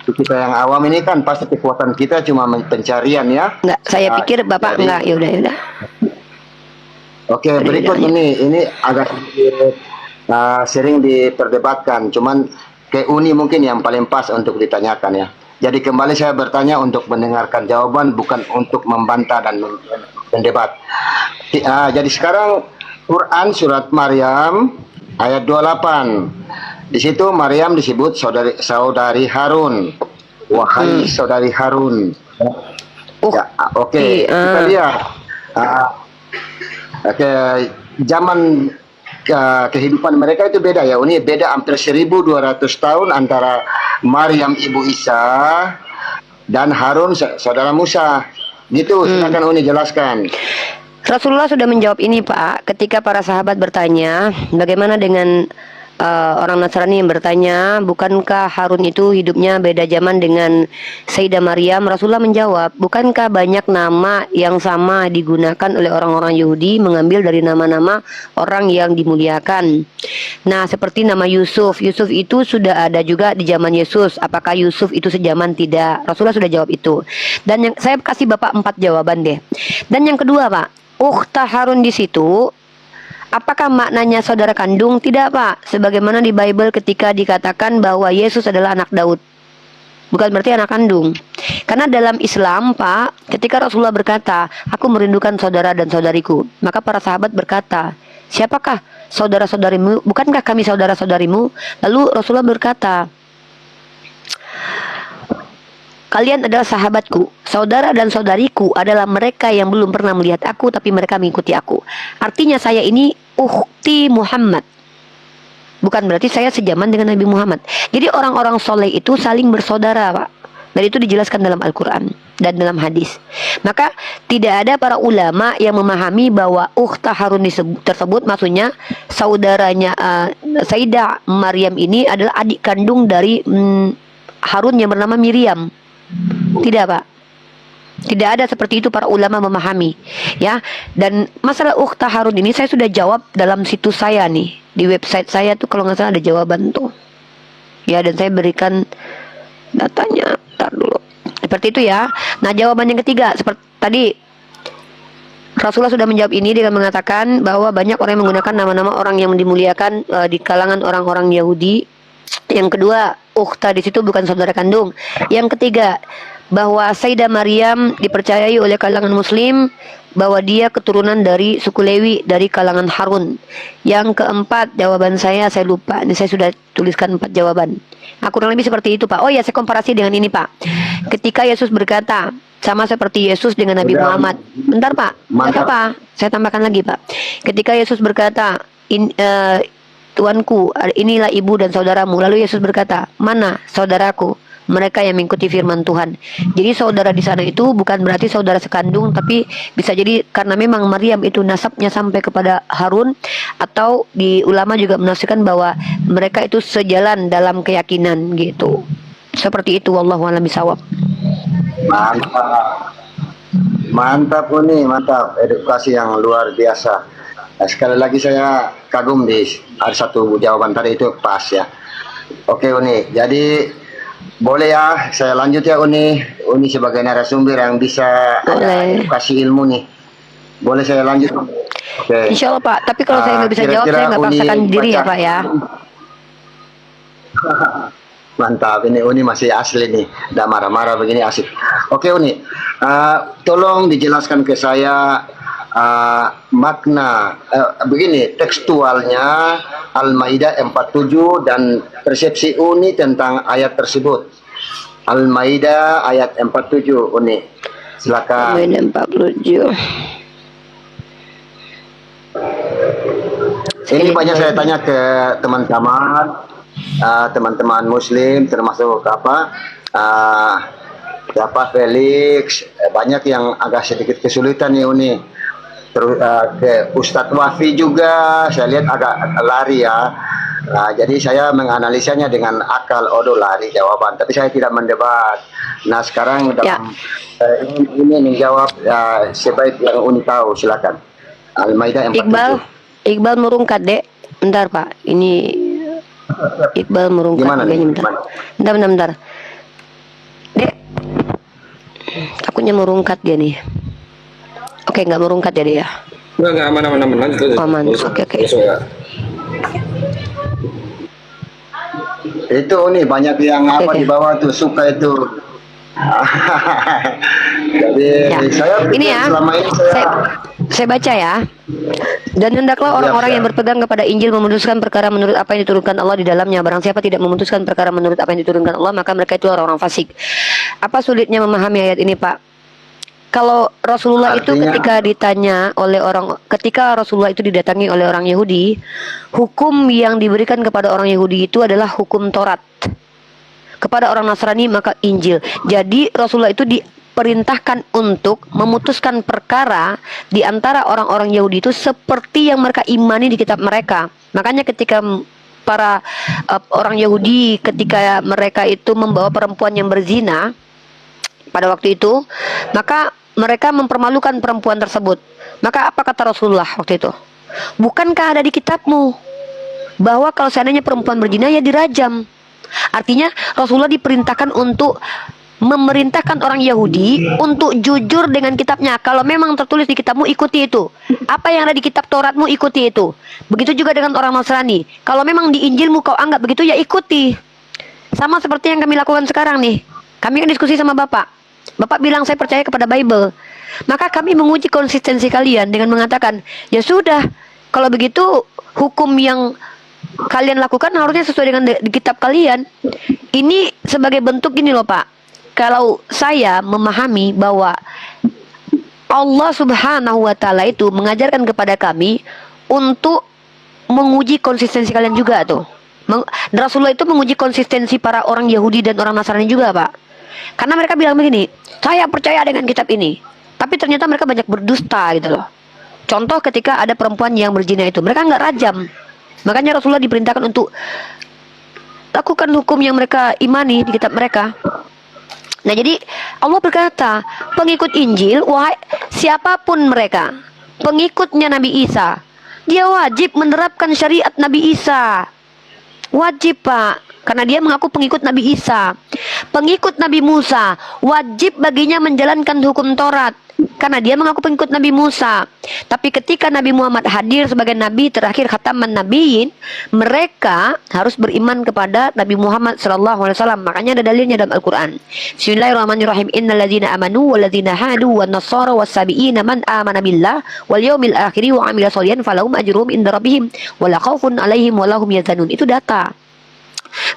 B: Kita yang awam ini kan pasti kekuatan kita cuma pencarian ya.
A: Nggak, saya pikir Bapak nggak. Yaudah.
B: Oke, berikut ini agak sering diperdebatkan, cuman ke Uni mungkin yang paling pas untuk ditanyakan ya. Jadi kembali saya bertanya untuk mendengarkan jawaban, bukan untuk membantah dan mendebat. Jadi sekarang Quran surat Maryam ayat 28. Di situ Maryam disebut saudari Harun. Wahai saudari Harun. Oke, kita lihat. Zaman kehidupan mereka itu beda ya. Ini beda hampir 1200 tahun antara Maryam ibu Isa dan Harun saudara Musa. Gitu, silakan Uni jelaskan.
A: Rasulullah sudah menjawab ini, Pak, ketika para sahabat bertanya, bagaimana dengan orang Nasrani yang bertanya, bukankah Harun itu hidupnya beda zaman dengan Sayyidah Maryam? Rasulullah menjawab, bukankah banyak nama yang sama digunakan oleh orang-orang Yahudi mengambil dari nama-nama orang yang dimuliakan? Nah, seperti nama Yusuf. Yusuf itu sudah ada juga di zaman Yesus. Apakah Yusuf itu sejaman? Tidak. Rasulullah sudah jawab itu. Dan yang saya kasih Bapak 4 jawaban deh. Dan yang kedua, Pak, Ukhta Harun di situ, apakah maknanya saudara kandung? Tidak, Pak. Sebagaimana di Bible ketika dikatakan bahwa Yesus adalah anak Daud. Bukan berarti anak kandung. Karena dalam Islam, Pak, ketika Rasulullah berkata, aku merindukan saudara dan saudariku, maka para sahabat berkata, siapakah saudara-saudarimu? Bukankah kami saudara-saudarimu? Lalu Rasulullah berkata, kalian adalah sahabatku, saudara dan saudariku adalah mereka yang belum pernah melihat aku tapi mereka mengikuti aku. Artinya saya ini ukhti Muhammad. Bukan berarti saya sejaman dengan Nabi Muhammad. Jadi orang-orang soleh itu saling bersaudara, Pak. Dan itu dijelaskan dalam Al-Quran dan dalam hadis. Maka tidak ada para ulama yang memahami bahwa ukhta Harun tersebut maksudnya saudaranya Sayyidah Maryam ini adalah adik kandung dari Harun yang bernama Miriam. Tidak, Pak. Tidak ada seperti itu para ulama memahami, ya. Dan masalah ukhta Harun ini saya sudah jawab dalam situs saya nih, di website saya tuh kalau nggak salah ada jawaban tuh, ya. Dan saya berikan datanya. Ntar dulu. Seperti itu ya. Nah, jawaban yang ketiga seperti tadi, Rasulullah sudah menjawab ini dengan mengatakan bahwa banyak orang yang menggunakan nama-nama orang yang dimuliakan di kalangan orang-orang Yahudi. Yang kedua, ukhta di situ bukan saudara kandung. Yang ketiga, bahwa Sayyidah Maryam dipercayai oleh kalangan Muslim bahwa dia keturunan dari suku Lewi dari kalangan Harun. Yang keempat, jawaban saya lupa. Ini saya sudah tuliskan 4 jawaban. Nah, kurang lebih seperti itu, Pak. Oh ya, saya komparasi dengan ini, Pak. Ketika Yesus berkata, sama seperti Yesus dengan Nabi Muhammad. Bentar, Pak. Tidak apa-apa. Saya tambahkan lagi, Pak. Ketika Yesus berkata, Tuanku, inilah ibu dan saudaramu. Lalu Yesus berkata, mana saudaraku? Mereka yang mengikuti firman Tuhan. Jadi saudara di sana itu bukan berarti saudara sekandung, tapi bisa jadi karena memang Maryam itu nasabnya sampai kepada Harun, atau di ulama juga menafsirkan bahwa mereka itu sejalan dalam keyakinan gitu. Seperti itu, wallahu a'lam bishawab.
B: Mantap. Mantap Uni, mantap. Edukasi yang luar biasa. Nah, sekali lagi saya kagum di ada satu jawaban tadi itu pas ya. Oke Uni, jadi boleh ya saya lanjut ya Uni. Uni sebagai narasumber yang bisa edukasi ilmu nih. Boleh saya lanjut? Oke.
A: Insya Allah, Pak. Tapi kalau saya nggak bisa jawab, saya nggak paksakan diri ya, Pak ya.
B: Mantap, ini Uni masih asli nih. Udah marah-marah begini asik. Oke Uni, tolong dijelaskan ke saya makna begini tekstualnya Al-Maidah 47 dan persepsi Uni tentang ayat tersebut. Al-Maidah ayat 47 Uni. Silakan.
A: Al-Maidah 47.
B: Ini banyak saya tanya ke teman-teman teman-teman Muslim termasuk Felix, banyak yang agak sedikit kesulitan nih Uni. Terus ke Ustadz Wafi juga saya lihat agak lari ya. Jadi saya menganalisanya dengan akal, lari jawaban, tapi saya tidak mendebat. Nah sekarang dalam ini menjawab sebaik yang Uni tahu, silakan. Al-Maidah 47.
A: Iqbal merungkat, Dek. Bentar, Pak. Ini Iqbal merungkat.
B: Gimana nih?
A: Bentar. Dek. Takutnya merungkat dia nih. Oke, nggak merungkat ya dia.
D: Enggak, aman. Lanjut.
A: Aman. Oke.
B: Itu nih banyak yang di bawah tuh suka itu. Jadi saya
A: ini ya,
B: selama ini
A: saya baca ya. Dan hendaklah orang-orang yang berpegang kepada Injil memutuskan perkara menurut apa yang diturunkan Allah di dalamnya. Barang siapa tidak memutuskan perkara menurut apa yang diturunkan Allah, maka mereka itu orang-orang fasik. Apa sulitnya memahami ayat ini, Pak? Kalau Rasulullah itu ketika Rasulullah itu didatangi oleh orang Yahudi, hukum yang diberikan kepada orang Yahudi itu adalah hukum Taurat. Kepada orang Nasrani maka Injil. Jadi Rasulullah itu diperintahkan untuk memutuskan perkara di antara orang-orang Yahudi itu seperti yang mereka imani di kitab mereka. Makanya ketika para orang Yahudi, ketika mereka itu membawa perempuan yang berzina pada waktu itu, maka mereka mempermalukan perempuan tersebut. Maka apa kata Rasulullah waktu itu? Bukankah ada di kitabmu bahwa kalau seandainya perempuan berzina ya dirajam? Artinya Rasulullah diperintahkan untuk memerintahkan orang Yahudi untuk jujur dengan kitabnya. Kalau memang tertulis di kitabmu, ikuti itu. Apa yang ada di kitab Tauratmu, ikuti itu. Begitu juga dengan orang Nasrani. Kalau memang di Injilmu kau anggap begitu, ya ikuti. Sama seperti yang kami lakukan sekarang nih. Kami kan diskusi sama Bapak. Bapak bilang saya percaya kepada Bible. Maka kami menguji konsistensi kalian dengan mengatakan, ya sudah, kalau begitu hukum yang kalian lakukan harusnya sesuai dengan di kitab kalian. Ini sebagai bentuk gini loh Pak. Kalau saya memahami bahwa Allah Subhanahu wa Ta'ala itu mengajarkan kepada kami untuk menguji konsistensi kalian juga tuh. Dan Rasulullah itu menguji konsistensi para orang Yahudi dan orang Nasrani juga Pak. Karena mereka bilang begini, saya percaya dengan kitab ini, tapi ternyata mereka banyak berdusta gitu loh. Contoh ketika ada perempuan yang berzina itu, mereka nggak rajam. Makanya Rasulullah diperintahkan untuk lakukan hukum yang mereka imani di kitab mereka. Nah jadi Allah berkata, pengikut Injil, wahai siapapun mereka, pengikutnya Nabi Isa, dia wajib menerapkan syariat Nabi Isa. Wajib Pak, karena dia mengaku pengikut Nabi Isa. Pengikut Nabi Musa, wajib baginya menjalankan hukum Taurat, karena dia mengaku pengikut Nabi Musa. Tapi ketika Nabi Muhammad hadir sebagai Nabi terakhir khataman Nabiyin, mereka harus beriman kepada Nabi Muhammad SAW. Makanya ada dalilnya dalam Al-Quran. Bismillahirrahmanirrahim. Innalladzina amanu walladzina hadu wan nasara wassabiina man amana billah wal yaumil akhiri wa amila sholihan falahum ajruhum inda rabbihim wala khaufun alaihim walahum yazanun. Itu data.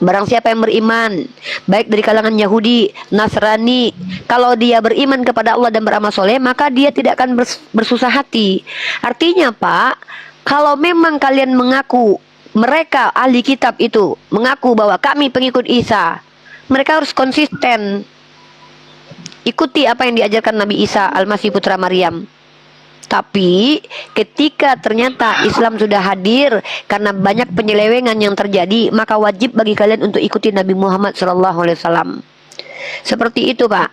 A: Barang siapa yang beriman, baik dari kalangan Yahudi, Nasrani, kalau dia beriman kepada Allah dan beramal soleh, maka dia tidak akan bersusah hati. Artinya Pak, kalau memang kalian mengaku, mereka ahli kitab itu mengaku bahwa kami pengikut Isa, mereka harus konsisten ikuti apa yang diajarkan Nabi Isa Al-Masih putra Maryam. Tapi ketika ternyata Islam sudah hadir karena banyak penyelewengan yang terjadi, maka wajib bagi kalian untuk ikuti Nabi Muhammad SAW. Seperti itu Pak.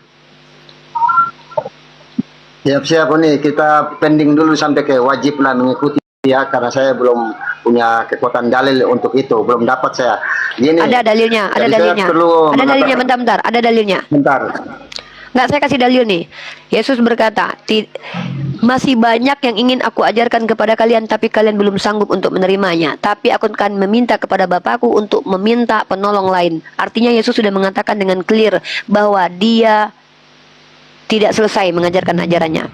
B: Siap-siap nih, kita pending dulu sampai ke wajib lah mengikuti ya, karena saya belum punya kekuatan dalil untuk itu, belum dapat saya. Gini,
A: ada dalilnya, ada dalilnya. Ada dalilnya, bentar, ada dalilnya.
B: Bentar.
A: Nggak, saya kasih dalil nih. Yesus berkata, masih banyak yang ingin aku ajarkan kepada kalian, tapi kalian belum sanggup untuk menerimanya. Tapi aku akan meminta kepada Bapakku untuk meminta penolong lain. Artinya Yesus sudah mengatakan dengan clear bahwa dia tidak selesai mengajarkan ajarannya.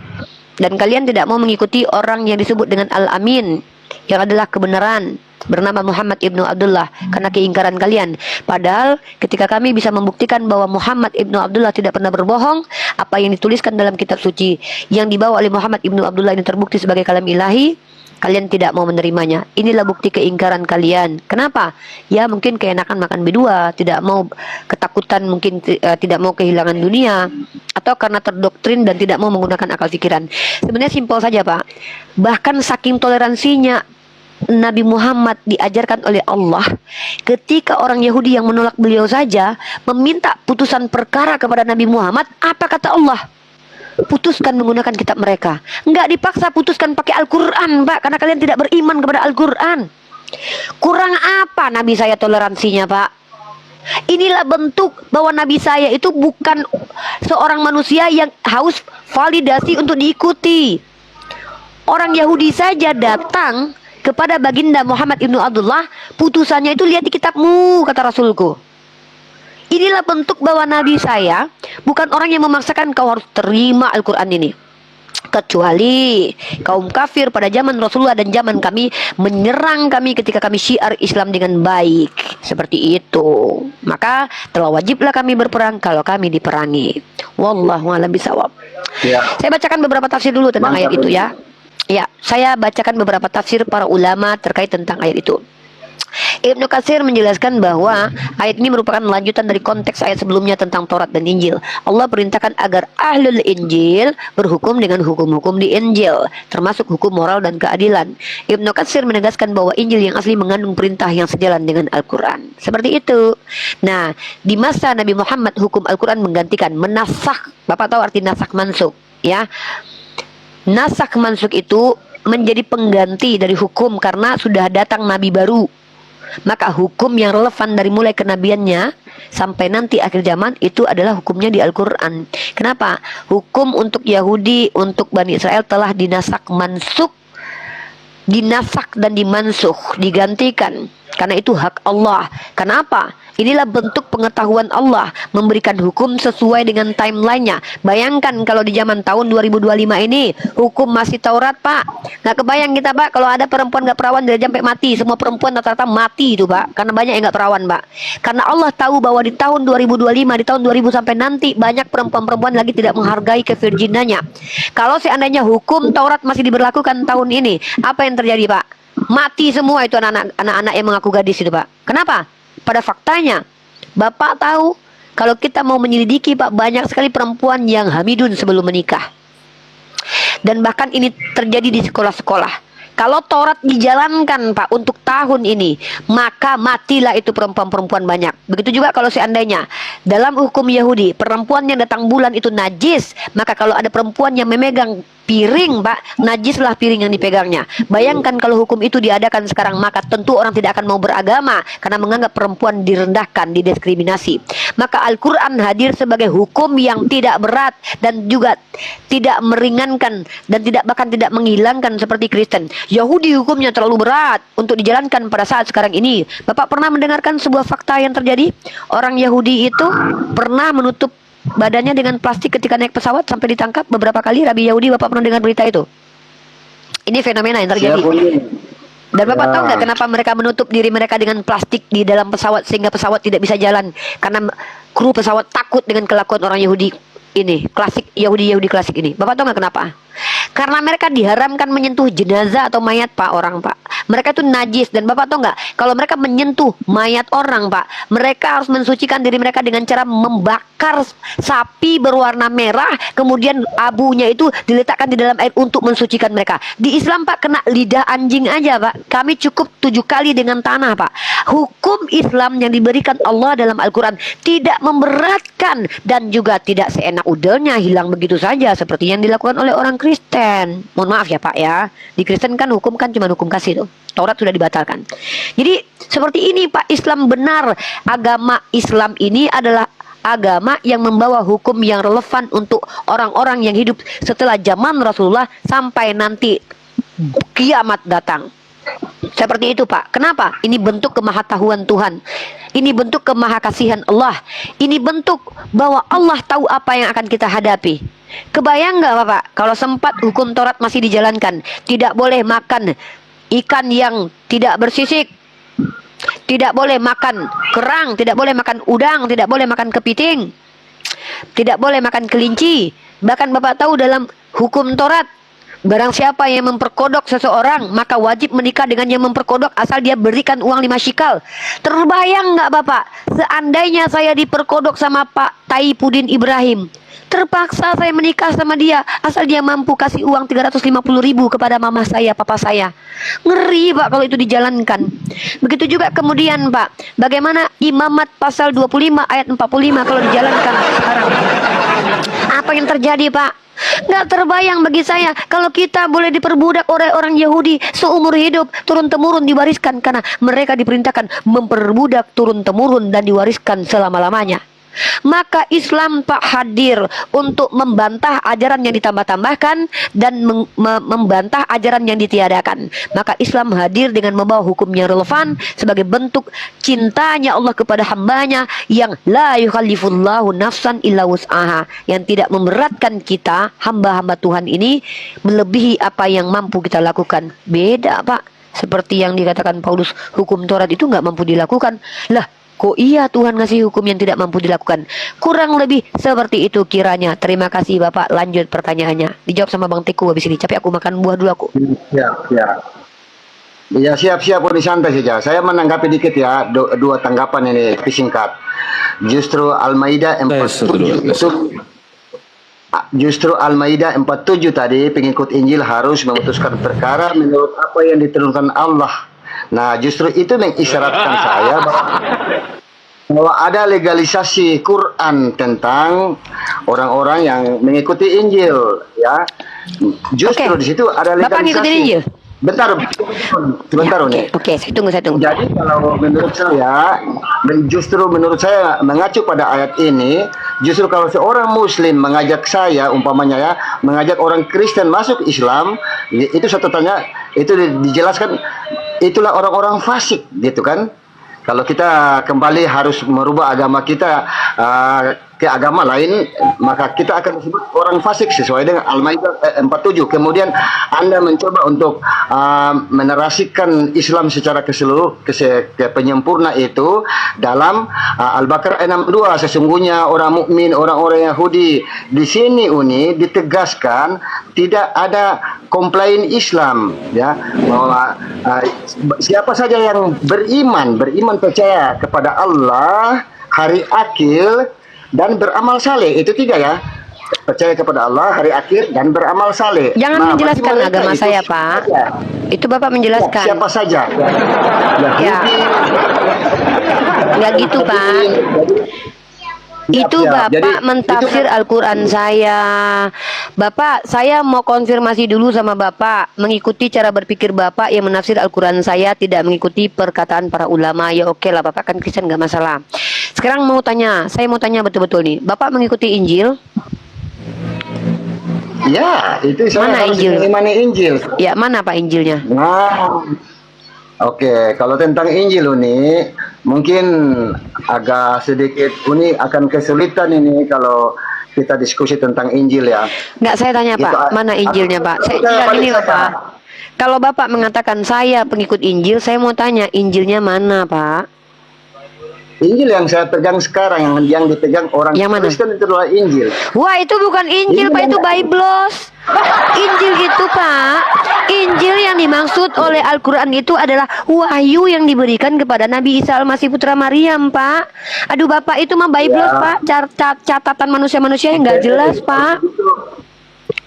A: Dan kalian tidak mau mengikuti orang yang disebut dengan Al-Amin, yang adalah kebenaran, bernama Muhammad ibnu Abdullah, karena keingkaran kalian. Padahal ketika kami bisa membuktikan bahwa Muhammad ibnu Abdullah tidak pernah berbohong, apa yang dituliskan dalam kitab suci yang dibawa oleh Muhammad ibnu Abdullah ini terbukti sebagai kalam ilahi, kalian tidak mau menerimanya. Inilah bukti keingkaran kalian. Kenapa? Ya mungkin keenakan makan berdua, tidak mau ketakutan, mungkin tidak mau kehilangan dunia, atau karena terdoktrin dan tidak mau menggunakan akal pikiran. Sebenarnya simpel saja Pak. Bahkan saking toleransinya Nabi Muhammad diajarkan oleh Allah, ketika orang Yahudi yang menolak beliau saja meminta putusan perkara kepada Nabi Muhammad, apa kata Allah? Putuskan menggunakan kitab mereka. Enggak dipaksa, putuskan pakai Al-Quran Pak, karena kalian tidak beriman kepada Al-Quran. Kurang apa Nabi saya toleransinya Pak? Inilah bentuk bahwa Nabi saya itu bukan seorang manusia yang haus validasi untuk diikuti. Orang Yahudi saja datang kepada baginda Muhammad ibnu Abdullah, putusannya itu lihat di kitabmu, kata Rasulku. Inilah bentuk bahwa Nabi saya bukan orang yang memaksakan kau harus terima Al-Quran ini. Kecuali kaum kafir pada zaman Rasulullah dan zaman kami menyerang kami ketika kami syiar Islam dengan baik. Seperti itu. Maka telah wajiblah kami berperang kalau kami diperangi. Wallahu a'lam bishawab.
B: Ya.
A: Saya bacakan beberapa tafsir dulu tentang ayat itu ya. Ya, saya bacakan beberapa tafsir para ulama terkait tentang ayat itu. Ibnu Katsir menjelaskan bahwa ayat ini merupakan lanjutan dari konteks ayat sebelumnya tentang Taurat dan Injil. Allah perintahkan agar ahlul Injil berhukum dengan hukum-hukum di Injil, termasuk hukum moral dan keadilan. Ibnu Katsir menegaskan bahwa Injil yang asli mengandung perintah yang sejalan dengan Al-Quran. Seperti itu. Nah, di masa Nabi Muhammad hukum Al-Quran menggantikan, menasakh. Bapak tahu arti nasakh mansukh, ya? Nasakh mansukh itu menjadi pengganti dari hukum karena sudah datang nabi baru. Maka hukum yang relevan dari mulai kenabiannya sampai nanti akhir zaman itu adalah hukumnya di Al-Quran. Kenapa? Hukum untuk Yahudi, untuk Bani Israel telah dinasak mansukh, dinasak dan dimansuh, digantikan. Karena itu hak Allah. Kenapa? Inilah bentuk pengetahuan Allah memberikan hukum sesuai dengan timelinenya. Bayangkan kalau di zaman tahun 2025 ini hukum masih Taurat, Pak. Nggak kebayang kita, Pak, kalau ada perempuan nggak perawan dari sampai mati. Semua perempuan rata-rata mati itu, Pak. Karena banyak yang nggak perawan, Pak. Karena Allah tahu bahwa di tahun 2025, di tahun 2000 sampai nanti banyak perempuan-perempuan lagi tidak menghargai kevirginannya. Kalau seandainya hukum Taurat masih diberlakukan tahun ini, apa yang terjadi, Pak? Mati semua itu anak-anak yang mengaku gadis itu, Pak. Kenapa? Pada faktanya, Bapak tahu kalau kita mau menyelidiki, Pak, banyak sekali perempuan yang hamidun sebelum menikah. Dan bahkan ini terjadi di sekolah-sekolah. Kalau Taurat dijalankan, Pak, untuk tahun ini, maka matilah itu perempuan-perempuan banyak. Begitu juga kalau seandainya dalam hukum Yahudi, perempuan yang datang bulan itu najis, maka kalau ada perempuan yang memegang piring, Pak, najislah piring yang dipegangnya. Bayangkan kalau hukum itu diadakan sekarang, maka tentu orang tidak akan mau beragama karena menganggap perempuan direndahkan, didiskriminasi. Maka Al-Quran hadir sebagai hukum yang tidak berat dan juga tidak meringankan dan bahkan tidak menghilangkan seperti Kristen. Yahudi hukumnya terlalu berat untuk dijalankan pada saat sekarang ini. Bapak pernah mendengarkan sebuah fakta yang terjadi? Orang Yahudi itu pernah menutup badannya dengan plastik ketika naik pesawat sampai ditangkap beberapa kali. Rabi Yahudi, Bapak pernah dengar berita itu? Ini fenomena yang terjadi. Dan Bapak tahu nggak kenapa mereka menutup diri mereka dengan plastik di dalam pesawat sehingga pesawat tidak bisa jalan? Karena kru pesawat takut dengan kelakuan orang Yahudi ini, klasik Yahudi klasik ini. Bapak tahu nggak kenapa? Karena mereka diharamkan menyentuh jenazah atau mayat, Pak, orang, Pak. Mereka itu najis. Dan Bapak tahu nggak, kalau mereka menyentuh mayat orang, Pak, mereka harus mensucikan diri mereka dengan cara membakar sapi berwarna merah, kemudian abunya itu diletakkan di dalam air untuk mensucikan mereka. Di Islam, Pak, kena lidah anjing aja, Pak. Kami cukup 7 kali dengan tanah, Pak. Hukum Islam yang diberikan Allah dalam Al-Quran tidak memberatkan dan juga tidak seenak udelnya hilang begitu saja seperti yang dilakukan oleh orang Kristen. Mohon maaf ya, Pak, ya. Di Kristen kan hukum kan cuma hukum kasih tuh. Taurat sudah dibatalkan. Jadi seperti ini, Pak, Islam benar. Agama Islam ini adalah agama yang membawa hukum yang relevan untuk orang-orang yang hidup setelah zaman Rasulullah sampai nanti kiamat datang. Seperti itu, Pak. Kenapa? Ini bentuk kemahatahuan Tuhan. Ini bentuk kemahakasihan Allah. Ini bentuk bahwa Allah tahu apa yang akan kita hadapi. Kebayang nggak, Bapak, kalau sempat hukum Taurat masih dijalankan, tidak boleh makan ikan yang tidak bersisik, tidak boleh makan kerang, tidak boleh makan udang, tidak boleh makan kepiting, tidak boleh makan kelinci. Bahkan Bapak tahu dalam hukum Taurat, barang siapa yang memperkodok seseorang, maka wajib menikah dengan yang memperkodok asal dia berikan uang 5 shikal. Terbayang nggak, Bapak, seandainya saya diperkodok sama Pak Taipudin Ibrahim, terpaksa saya menikah sama dia asal dia mampu kasih uang 350.000 kepada mama saya, papa saya. Ngeri, Pak, kalau itu dijalankan. Begitu juga kemudian, Pak, bagaimana imamat pasal 25 ayat 45 kalau dijalankan sekarang. Apa yang terjadi, Pak? Nggak terbayang bagi saya kalau kita boleh diperbudak oleh orang Yahudi seumur hidup, turun-temurun diwariskan, karena mereka diperintahkan memperbudak turun-temurun dan diwariskan selama-lamanya. Maka Islam, Pak, hadir untuk membantah ajaran yang ditambah-tambahkan dan membantah ajaran yang ditiadakan. Maka Islam hadir dengan membawa hukum yang relevan sebagai bentuk cintanya Allah kepada hambanya yang la yukallifullahu nafsan illa wus'aha, yang tidak memberatkan kita hamba-hamba Tuhan ini melebihi apa yang mampu kita lakukan. Beda, Pak, seperti yang dikatakan Paulus, hukum Taurat itu nggak mampu dilakukan. Lah, kok iya Tuhan ngasih hukum yang tidak mampu dilakukan? Kurang lebih seperti itu kiranya. Terima kasih, Bapak. Lanjut pertanyaannya. Dijawab sama Bang Teku habis ini. Tapi aku makan buah dulu aku.
B: Ya, ya. Ya siap-siap Uni, santai saja. Saya menanggapi dikit ya, dua tanggapan ini tapi singkat. Justru Al-Maidah 47 itu justru Al-Maidah 47 tadi pengikut Injil harus memutuskan perkara menurut apa yang diturunkan Allah. Nah, justru itu mengisyaratkan saya bahwa ada legalisasi Quran tentang orang-orang yang mengikuti Injil, ya. Justru
A: Oke.
B: di situ ada legalisasi.
A: Bapak ngikutin Injil?
B: Bentar, sebentar
A: Ya,
B: Uni.
A: oke, saya tunggu.
B: Jadi kalau menurut saya, justru menurut saya mengacu pada ayat ini, justru kalau seorang Muslim mengajak saya, umpamanya ya, mengajak orang Kristen masuk Islam, itu satu tanya, itu dijelaskan, itulah orang-orang fasik, gitu kan? Kalau kita kembali harus merubah agama kita ke agama lain, maka kita akan disebut orang fasik sesuai dengan Al-Maidah 47. Kemudian Anda mencoba untuk menerasikan Islam secara ke penyempurna itu dalam Al-Baqarah 62. Sesungguhnya orang mukmin, orang-orang Yahudi, di sini Uni ditegaskan tidak ada komplain Islam, ya, bahwa siapa saja yang beriman percaya kepada Allah, hari akhir, dan beramal saleh. Itu tiga ya. Percaya kepada Allah, hari akhir, dan beramal saleh.
A: Jangan menjelaskan
B: bagi mereka
A: agama
B: itu
A: saya,
B: siapa
A: Pak.
B: saja.
A: Itu Bapak menjelaskan.
B: Siapa saja.
A: Ya. Nggak gitu, Pak. Itu Bapak
B: Jadi,
A: mentafsir Al-Quran saya. Bapak, saya mau konfirmasi dulu sama Bapak. Mengikuti cara berpikir Bapak yang menafsir Al-Quran saya, tidak mengikuti perkataan para ulama. Ya oke lah, Bapak kan Kristen, nggak masalah. Sekarang saya mau tanya betul-betul nih. Bapak mengikuti Injil?
B: ya, itu saya
A: Mana
B: harus
A: Injil?
B: mengimani Injil.
A: Ya, mana Pak Injilnya?
B: Nah, oke, kalau tentang Injil Uni, mungkin agak sedikit Uni akan kesulitan ini kalau kita diskusi tentang Injil ya.
A: Nggak, saya tanya
B: Itu,
A: Pak, mana Injilnya Pak? Saya
B: Oke,
A: tidak
B: balik
A: ini loh
B: saja.
A: Pak. Kalau Bapak mengatakan saya pengikut Injil, saya mau tanya Injilnya mana Pak?
B: Injil yang saya pegang sekarang, yang dipegang orang
A: Yang mana?
B: Kristen itu adalah Injil.
A: Wah, itu bukan Injil Pak, itu Biblos. Injil itu Pak, Injil yang dimaksud oleh Al-Quran itu adalah wahyu yang diberikan kepada Nabi Isa Al-Masih Putra Maryam Pak. Aduh Bapak, itu mah Biblos
B: Ya.
A: Pak, catatan manusia-manusia yang nggak jelas Pak.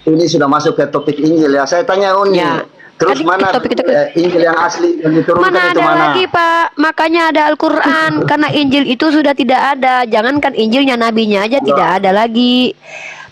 B: Ini sudah masuk ke topik Injil ya. Saya tanya Uni.
A: Ya.
B: Terus
A: Tadi
B: mana
A: topik itu
B: Injil yang asli yang diturunkan
A: Mana
B: itu
A: ada
B: mana?
A: lagi Pak, makanya ada Al-Quran. Karena Injil itu sudah tidak ada. Jangankan Injilnya, nabinya aja tidak ada lagi.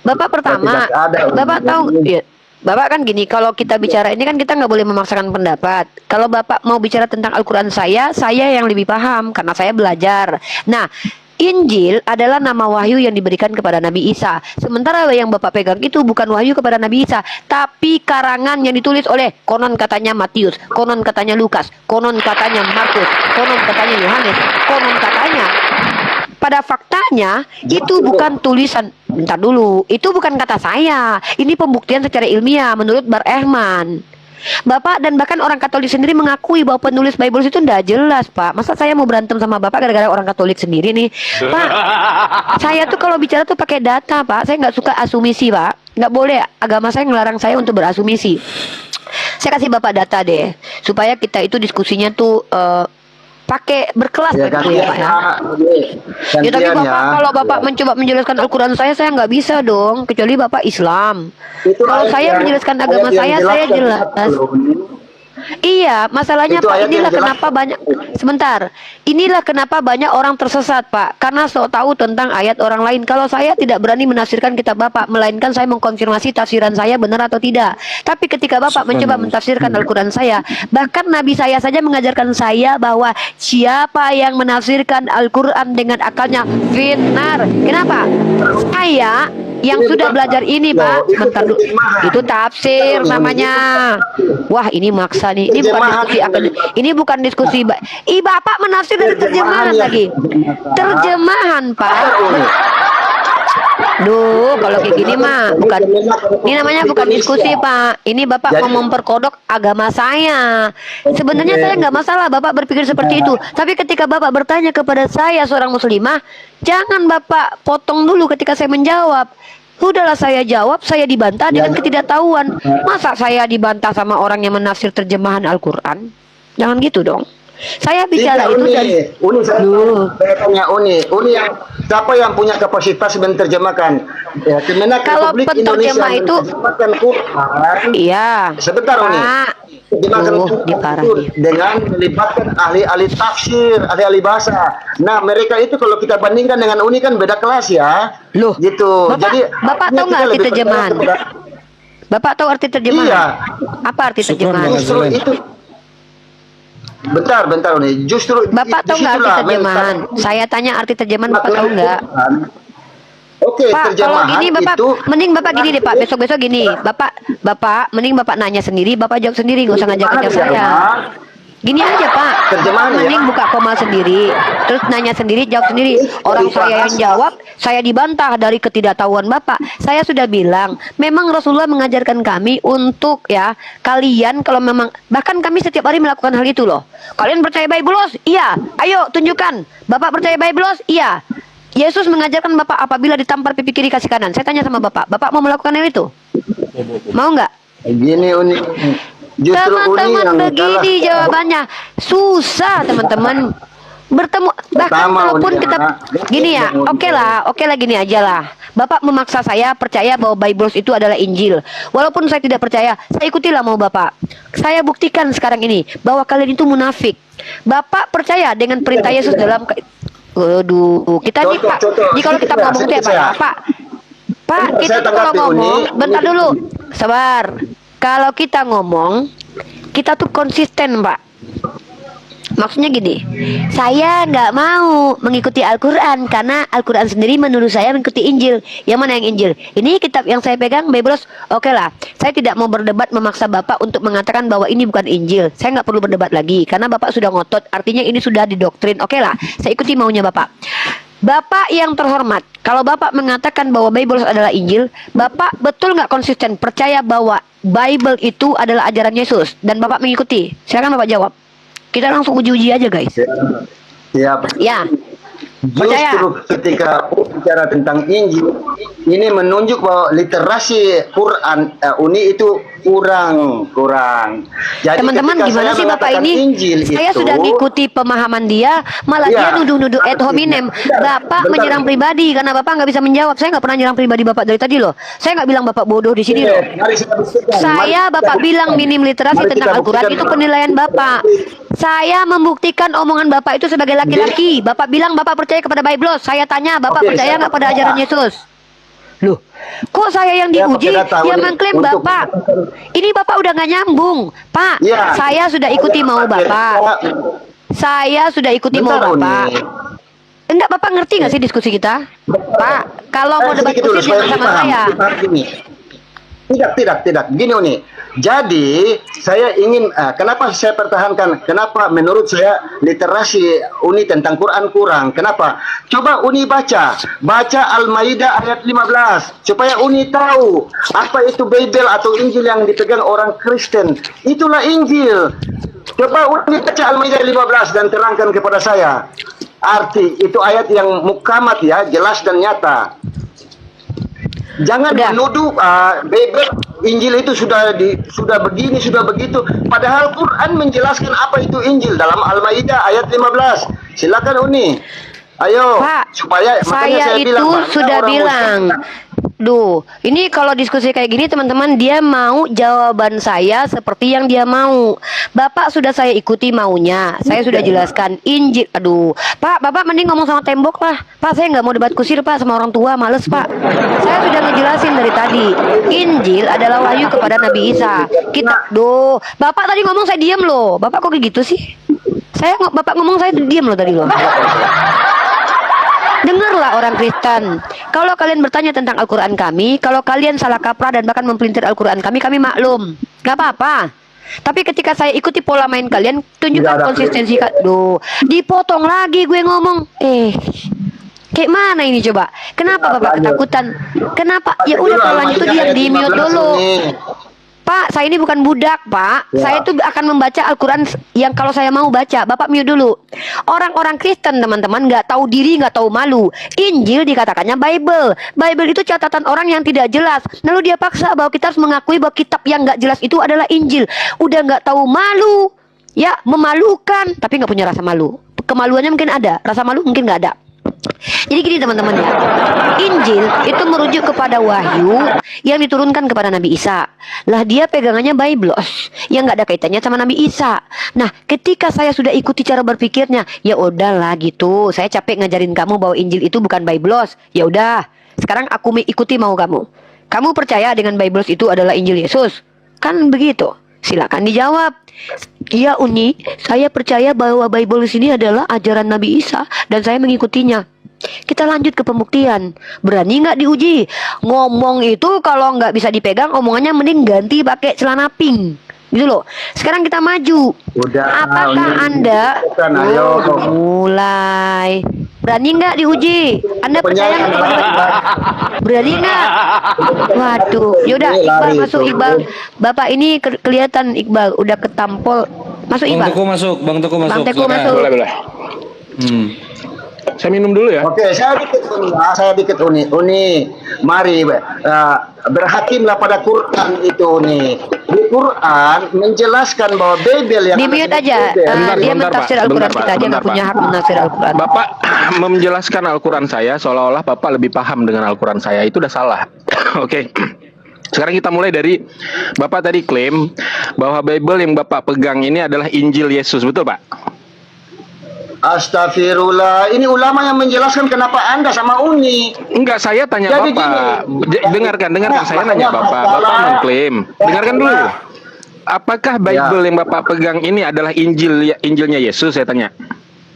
A: Bapak pertama,
B: Tidak ada.
A: Bapak tahu ya, Bapak kan gini, kalau kita bicara ini kan kita nggak boleh memaksakan pendapat. Kalau Bapak mau bicara tentang Al-Quran saya yang lebih paham karena saya belajar. Nah, Injil adalah nama wahyu yang diberikan kepada Nabi Isa. Sementara yang Bapak pegang itu bukan wahyu kepada Nabi Isa, tapi karangan yang ditulis oleh konon katanya Matius, konon katanya Lukas, konon katanya Markus, konon katanya Yohanes, konon katanya. Pada faktanya itu bukan tulisan. Bentar dulu, itu bukan kata saya. Ini pembuktian secara ilmiah menurut Bar Ehman. Bapak dan bahkan orang Katolik sendiri mengakui bahwa penulis Bible itu tidak jelas, Pak. Masa saya mau berantem sama Bapak gara-gara orang Katolik sendiri nih, Pak? Saya tuh kalau bicara tuh pakai data, Pak. Saya nggak suka asumsi, Pak. Nggak boleh. Agama saya ngelarang saya untuk berasumsi. Saya kasih Bapak data deh, supaya kita itu diskusinya tuh pakai berkelas
B: Ya,
A: begitu ya Pak ya. Ya tapi
B: gantian
A: Bapak kalau Bapak mencoba menjelaskan Al-Quran saya nggak bisa dong, kecuali Bapak Islam.
B: Itu
A: Kalau
B: ayat
A: saya
B: yang-
A: menjelaskan agama
B: ayat yang
A: saya
B: jelaskan
A: jelas.
B: satu, Uni.
A: Iya, masalahnya
B: Itu
A: Pak,
B: ayat yang
A: inilah
B: jelas.
A: kenapa banyak sebentar. Inilah kenapa banyak orang tersesat, Pak. Karena so tahu tentang ayat orang lain. Kalau saya tidak berani menafsirkan kitab Bapak, melainkan saya mengkonfirmasi tafsiran saya benar atau tidak. Tapi ketika Bapak mencoba mentafsirkan Al-Quran saya, bahkan Nabi saya saja mengajarkan saya bahwa siapa yang menafsirkan Al-Quran dengan akalnya finar. Kenapa? Saya yang
B: Ini
A: sudah
B: bukan-
A: belajar ini,
B: Loh,
A: Pak.
B: itu
A: Bentar dulu.
B: terjemahan.
A: Itu tafsir namanya. Wah, ini maksa nih. Ini bukan
B: Terjemahan.
A: diskusi ini bukan diskusi. Bapak menafsir dari terjemahan
B: ya.
A: lagi. Terjemahan, Pak. Duh, kalau kayak gini mah bukan. Ini namanya bukan diskusi, Pak. Ini Bapak
B: Jadi-
A: mau memperkodok agama saya. Sebenarnya saya nggak masalah Bapak berpikir seperti itu. Tapi ketika Bapak bertanya kepada saya seorang muslimah, jangan Bapak potong dulu ketika saya menjawab. Udahlah saya jawab, saya dibantah dengan ketidaktahuan. Masa saya dibantah sama orang yang menafsir terjemahan Al-Quran? Jangan gitu dong. Saya bicara
B: Tidak,
A: itu
B: Uni.
A: dari
B: Uni saya,
A: Loh.
B: saya tanya Uni yang siapa yang punya kapasitas menerjemahkan? Ya, Kemenak
A: Kalau
B: Republik Indonesia
A: penterjemah itu
B: menerjemahkan Quran.
A: iya.
B: Sebentar Uni.
A: Pak.
B: Terjemahkan
A: Loh,
B: Quran itu
A: diparahi.
B: dengan melibatkan ahli-ahli tafsir, ahli-ahli bahasa. Nah, mereka itu kalau kita bandingkan dengan Uni kan beda kelas ya.
A: Loh.
B: Gitu.
A: Bapak,
B: Jadi
A: Bapak
B: artinya
A: tahu nggak
B: kita
A: arti
B: lebih percaya
A: terjemahan?
B: kepada-
A: Bapak tahu arti terjemahan?
B: Iya.
A: Apa arti
D: Syukron,
A: terjemahan?
D: Bang
B: Justru
D: Azlan.
B: itu. Bentar Uni. Justru
A: Bapak tahu nggak arti
B: disitulah
A: terjemahan? Saya tanya arti terjemahan, Bapak tahu nggak?
B: Oke,
A: Pak, kalau
B: terjemahan
A: gini Bapak,
B: itu
A: mending Bapak gini deh Pak, besok-besok gini, Bapak, mending Bapak nanya sendiri, Bapak jawab sendiri, nggak usah ngajak-ngajak saya. Gini aja Pak,
B: Terjemahan ya?
A: mending buka koma sendiri, terus nanya sendiri, jawab sendiri. Orang saya yang jawab, saya dibantah dari ketidaktahuan Bapak. Saya sudah bilang, memang Rasulullah mengajarkan kami untuk ya, kalian kalau memang, bahkan kami setiap hari melakukan hal itu loh. Kalian percaya Biblos? Iya. Ayo tunjukkan. Bapak percaya Biblos? Iya. Yesus mengajarkan Bapak apabila ditampar pipi kiri kasih kanan. Saya tanya sama Bapak mau melakukan hal itu? Mau nggak?
B: gini Uni. Justru Uni
A: Teman-teman
B: yang
A: begini
B: salah.
A: jawabannya. Susah teman-teman bertemu, bahkan
B: Pertama,
A: kalaupun
B: Uni,
A: kita gini ya, oke lah gini aja lah. Bapak memaksa saya percaya bahwa Biblos itu adalah Injil. Walaupun saya tidak percaya, saya ikutilah mau Bapak. Saya buktikan sekarang ini bahwa kalian itu munafik. Bapak percaya dengan perintah Yesus dalam Waduh, kita nih Pak. Jadi kalau kita ngomong tuh ya Pak, ya, Pak, kita tuh kalau ngomong, bentar dulu, sabar. Kalau kita ngomong, kita tuh konsisten Pak. Maksudnya gini, saya nggak mau mengikuti Al-Quran karena Al-Quran sendiri menurut saya mengikuti Injil. Yang mana yang Injil? Ini kitab yang saya pegang, Biblos. Oke lah, saya tidak mau berdebat memaksa Bapak untuk mengatakan bahwa ini bukan Injil. Saya nggak perlu berdebat lagi karena Bapak sudah ngotot. Artinya ini sudah didoktrin. Oke lah, saya ikuti maunya Bapak. Bapak yang terhormat, kalau Bapak mengatakan bahwa Biblos adalah Injil, Bapak betul nggak konsisten percaya bahwa Bible itu adalah ajaran Yesus dan Bapak mengikuti? Silakan Bapak jawab. Kita langsung uji-uji aja guys.
B: Ya.
A: Ya.
B: Justru ketika bicara tentang Injil, ini menunjuk bahwa literasi Quran Uni itu kurang. Jadi
A: Teman-teman
B: ketika
A: gimana
B: saya
A: sih Bapak
B: mengatakan
A: ini?
B: Injil
A: Saya
B: itu,
A: sudah ngikuti pemahaman dia, malah
B: Iya.
A: dia nuduh-nuduh ad hominem. Bapak
B: Bentar.
A: menyerang pribadi karena Bapak nggak bisa menjawab. Saya nggak pernah nyerang pribadi Bapak dari tadi loh. Saya nggak bilang Bapak bodoh di sini loh.
B: Mari kita buktikan.
A: Saya
B: Mari
A: Bapak
B: kita
A: bilang
B: buktikan.
A: minim literasi
B: Mari
A: tentang
B: kita
A: Al-Quran
B: buktikan.
A: itu penilaian Bapak. Saya membuktikan omongan Bapak itu sebagai laki-laki. Bapak bilang Bapak percaya kepada Biblos. Saya tanya Bapak
B: Oke,
A: percaya
B: saya
A: nggak pada
B: percaya.
A: ajaran Yesus? Loh, kok saya yang
B: Ya,
A: diuji?
B: pakai data,
A: Yang
B: Uni.
A: mengklaim
B: Untuk-
A: Bapak. Ini Bapak udah nggak nyambung, Pak.
B: Ya.
A: Saya sudah ikuti mau Bapak. Saya sudah ikuti mau
B: Bentar,
A: Bapak.
B: Uni.
A: Enggak, Bapak ngerti nggak sih diskusi kita? Pak, kalau mau debat
B: Sedikit dulu,
A: kusir
B: supaya
A: jangan sama
B: dipaham.
A: saya.
B: Dipaham gini. Tidak. Gini Uni. Jadi saya ingin kenapa saya pertahankan? Kenapa menurut saya literasi Uni tentang Quran kurang? Kenapa? Coba Uni baca Al-Maidah ayat 15 supaya Uni tahu apa itu Bible atau Injil yang dipegang orang Kristen. Itulah Injil. Coba Uni baca Al-Maidah 15 dan terangkan kepada saya. Arti itu ayat yang mukamat ya, jelas dan nyata. Jangan
A: Udah.
B: menuduh Bible Injil itu sudah begini, sudah begitu. Padahal Quran menjelaskan apa itu Injil dalam Al-Maidah ayat 15. Silakan Uni. Ayo,
A: Pak,
B: supaya makanya
A: saya itu
B: bilang, Pak,
A: sudah
B: orang
A: bilang. Duh, ini kalau diskusi kayak gini teman-teman, dia mau jawaban saya seperti yang dia mau. Bapak sudah saya ikuti maunya. Saya sudah jelaskan Injil. Aduh, Pak, Bapak mending ngomong sama tembok lah. Pak, saya nggak mau debat kusir Pak sama orang tua, males Pak. Saya sudah ngejelasin dari tadi. Injil adalah wahyu kepada Nabi Isa. Duh, Bapak tadi ngomong saya diam loh. Bapak kok kayak gitu sih? Bapak ngomong saya diam loh tadi loh. Dengarlah orang Kristen. Kalau kalian bertanya tentang Al-Quran kami, kalau kalian salah kaprah dan bahkan mempelintir Al-Quran kami maklum. Gak apa-apa. Tapi ketika saya ikuti pola main kalian, tunjukkan konsistensi. Duh, dipotong lagi gue ngomong. Kayak mana ini coba? Kenapa Bapak ketakutan? Kenapa? Ya udah kalau lanjut tuh diam di mute dulu. Pak, saya ini bukan budak, Pak.
B: Ya.
A: Saya itu akan membaca Al-Quran yang kalau saya mau baca. Bapak mute dulu. Orang-orang Kristen, teman-teman, nggak tahu diri, nggak tahu malu. Injil dikatakannya Bible. Bible itu catatan orang yang tidak jelas. Lalu dia paksa bahwa kita harus mengakui bahwa kitab yang nggak jelas itu adalah Injil. Udah nggak tahu malu. Ya, memalukan, tapi nggak punya rasa malu. Kemaluannya mungkin ada, rasa malu mungkin nggak ada. Jadi gini teman-teman ya, Injil itu merujuk kepada wahyu yang diturunkan kepada Nabi Isa. Lah dia pegangannya Biblos yang nggak ada kaitannya sama Nabi Isa. Nah ketika saya sudah ikuti cara berpikirnya, ya udahlah gitu. Saya capek ngajarin kamu bahwa Injil itu bukan Biblos. Ya udah, sekarang aku ikuti mau kamu. Kamu percaya dengan Biblos itu adalah Injil Yesus? Kan begitu. Silakan dijawab. Iya Uni, saya percaya bahwa Bible ini adalah ajaran Nabi Isa dan saya mengikutinya. Kita lanjut ke pembuktian. Berani nggak diuji? Ngomong itu kalau nggak bisa dipegang, omongannya mending ganti pakai celana pink. Gitu loh. Sekarang kita maju.
B: Udah,
A: Apakah Anda
B: ayo.
A: mulai? Berani nggak diuji? Anda percaya nggak kepada Bible? Berani nggak? Waduh, yaudah Iqbal masuk Iqbal. Bapak ini kelihatan Iqbal udah ketampol. Masuk
D: Bang
A: Iqbal.
D: Teguh masuk, Bang Teguh masuk.
A: Bang Teguh
D: silakan.
A: masuk.
E: Boleh. Saya minum dulu ya.
B: Oke, saya dikit Uni. Mari berhakimlah pada Quran itu Uni. Di Quran menjelaskan bahwa Bible yang
A: Di mute aja. Dia mentafsir Al-Quran kita. Dia nggak punya hak menafsir Al-Quran.
E: Bapak menjelaskan Al-Quran saya seolah-olah Bapak lebih paham dengan Al-Quran saya. Itu udah salah. Oke. Sekarang kita mulai dari Bapak tadi klaim bahwa Bible yang Bapak pegang ini adalah Injil Yesus. Betul Pak?
B: Astagfirullah. Ini ulama yang menjelaskan kenapa Anda sama Uni.
E: Enggak, saya tanya
B: Jadi
E: Bapak.
B: gini.
E: Dengarkan. Saya
B: Nah,
E: nanya Bapak. Bapak mengklaim. Dengarkan dulu. Apakah Bible yang Bapak pegang ini adalah Injilnya Yesus? Saya tanya.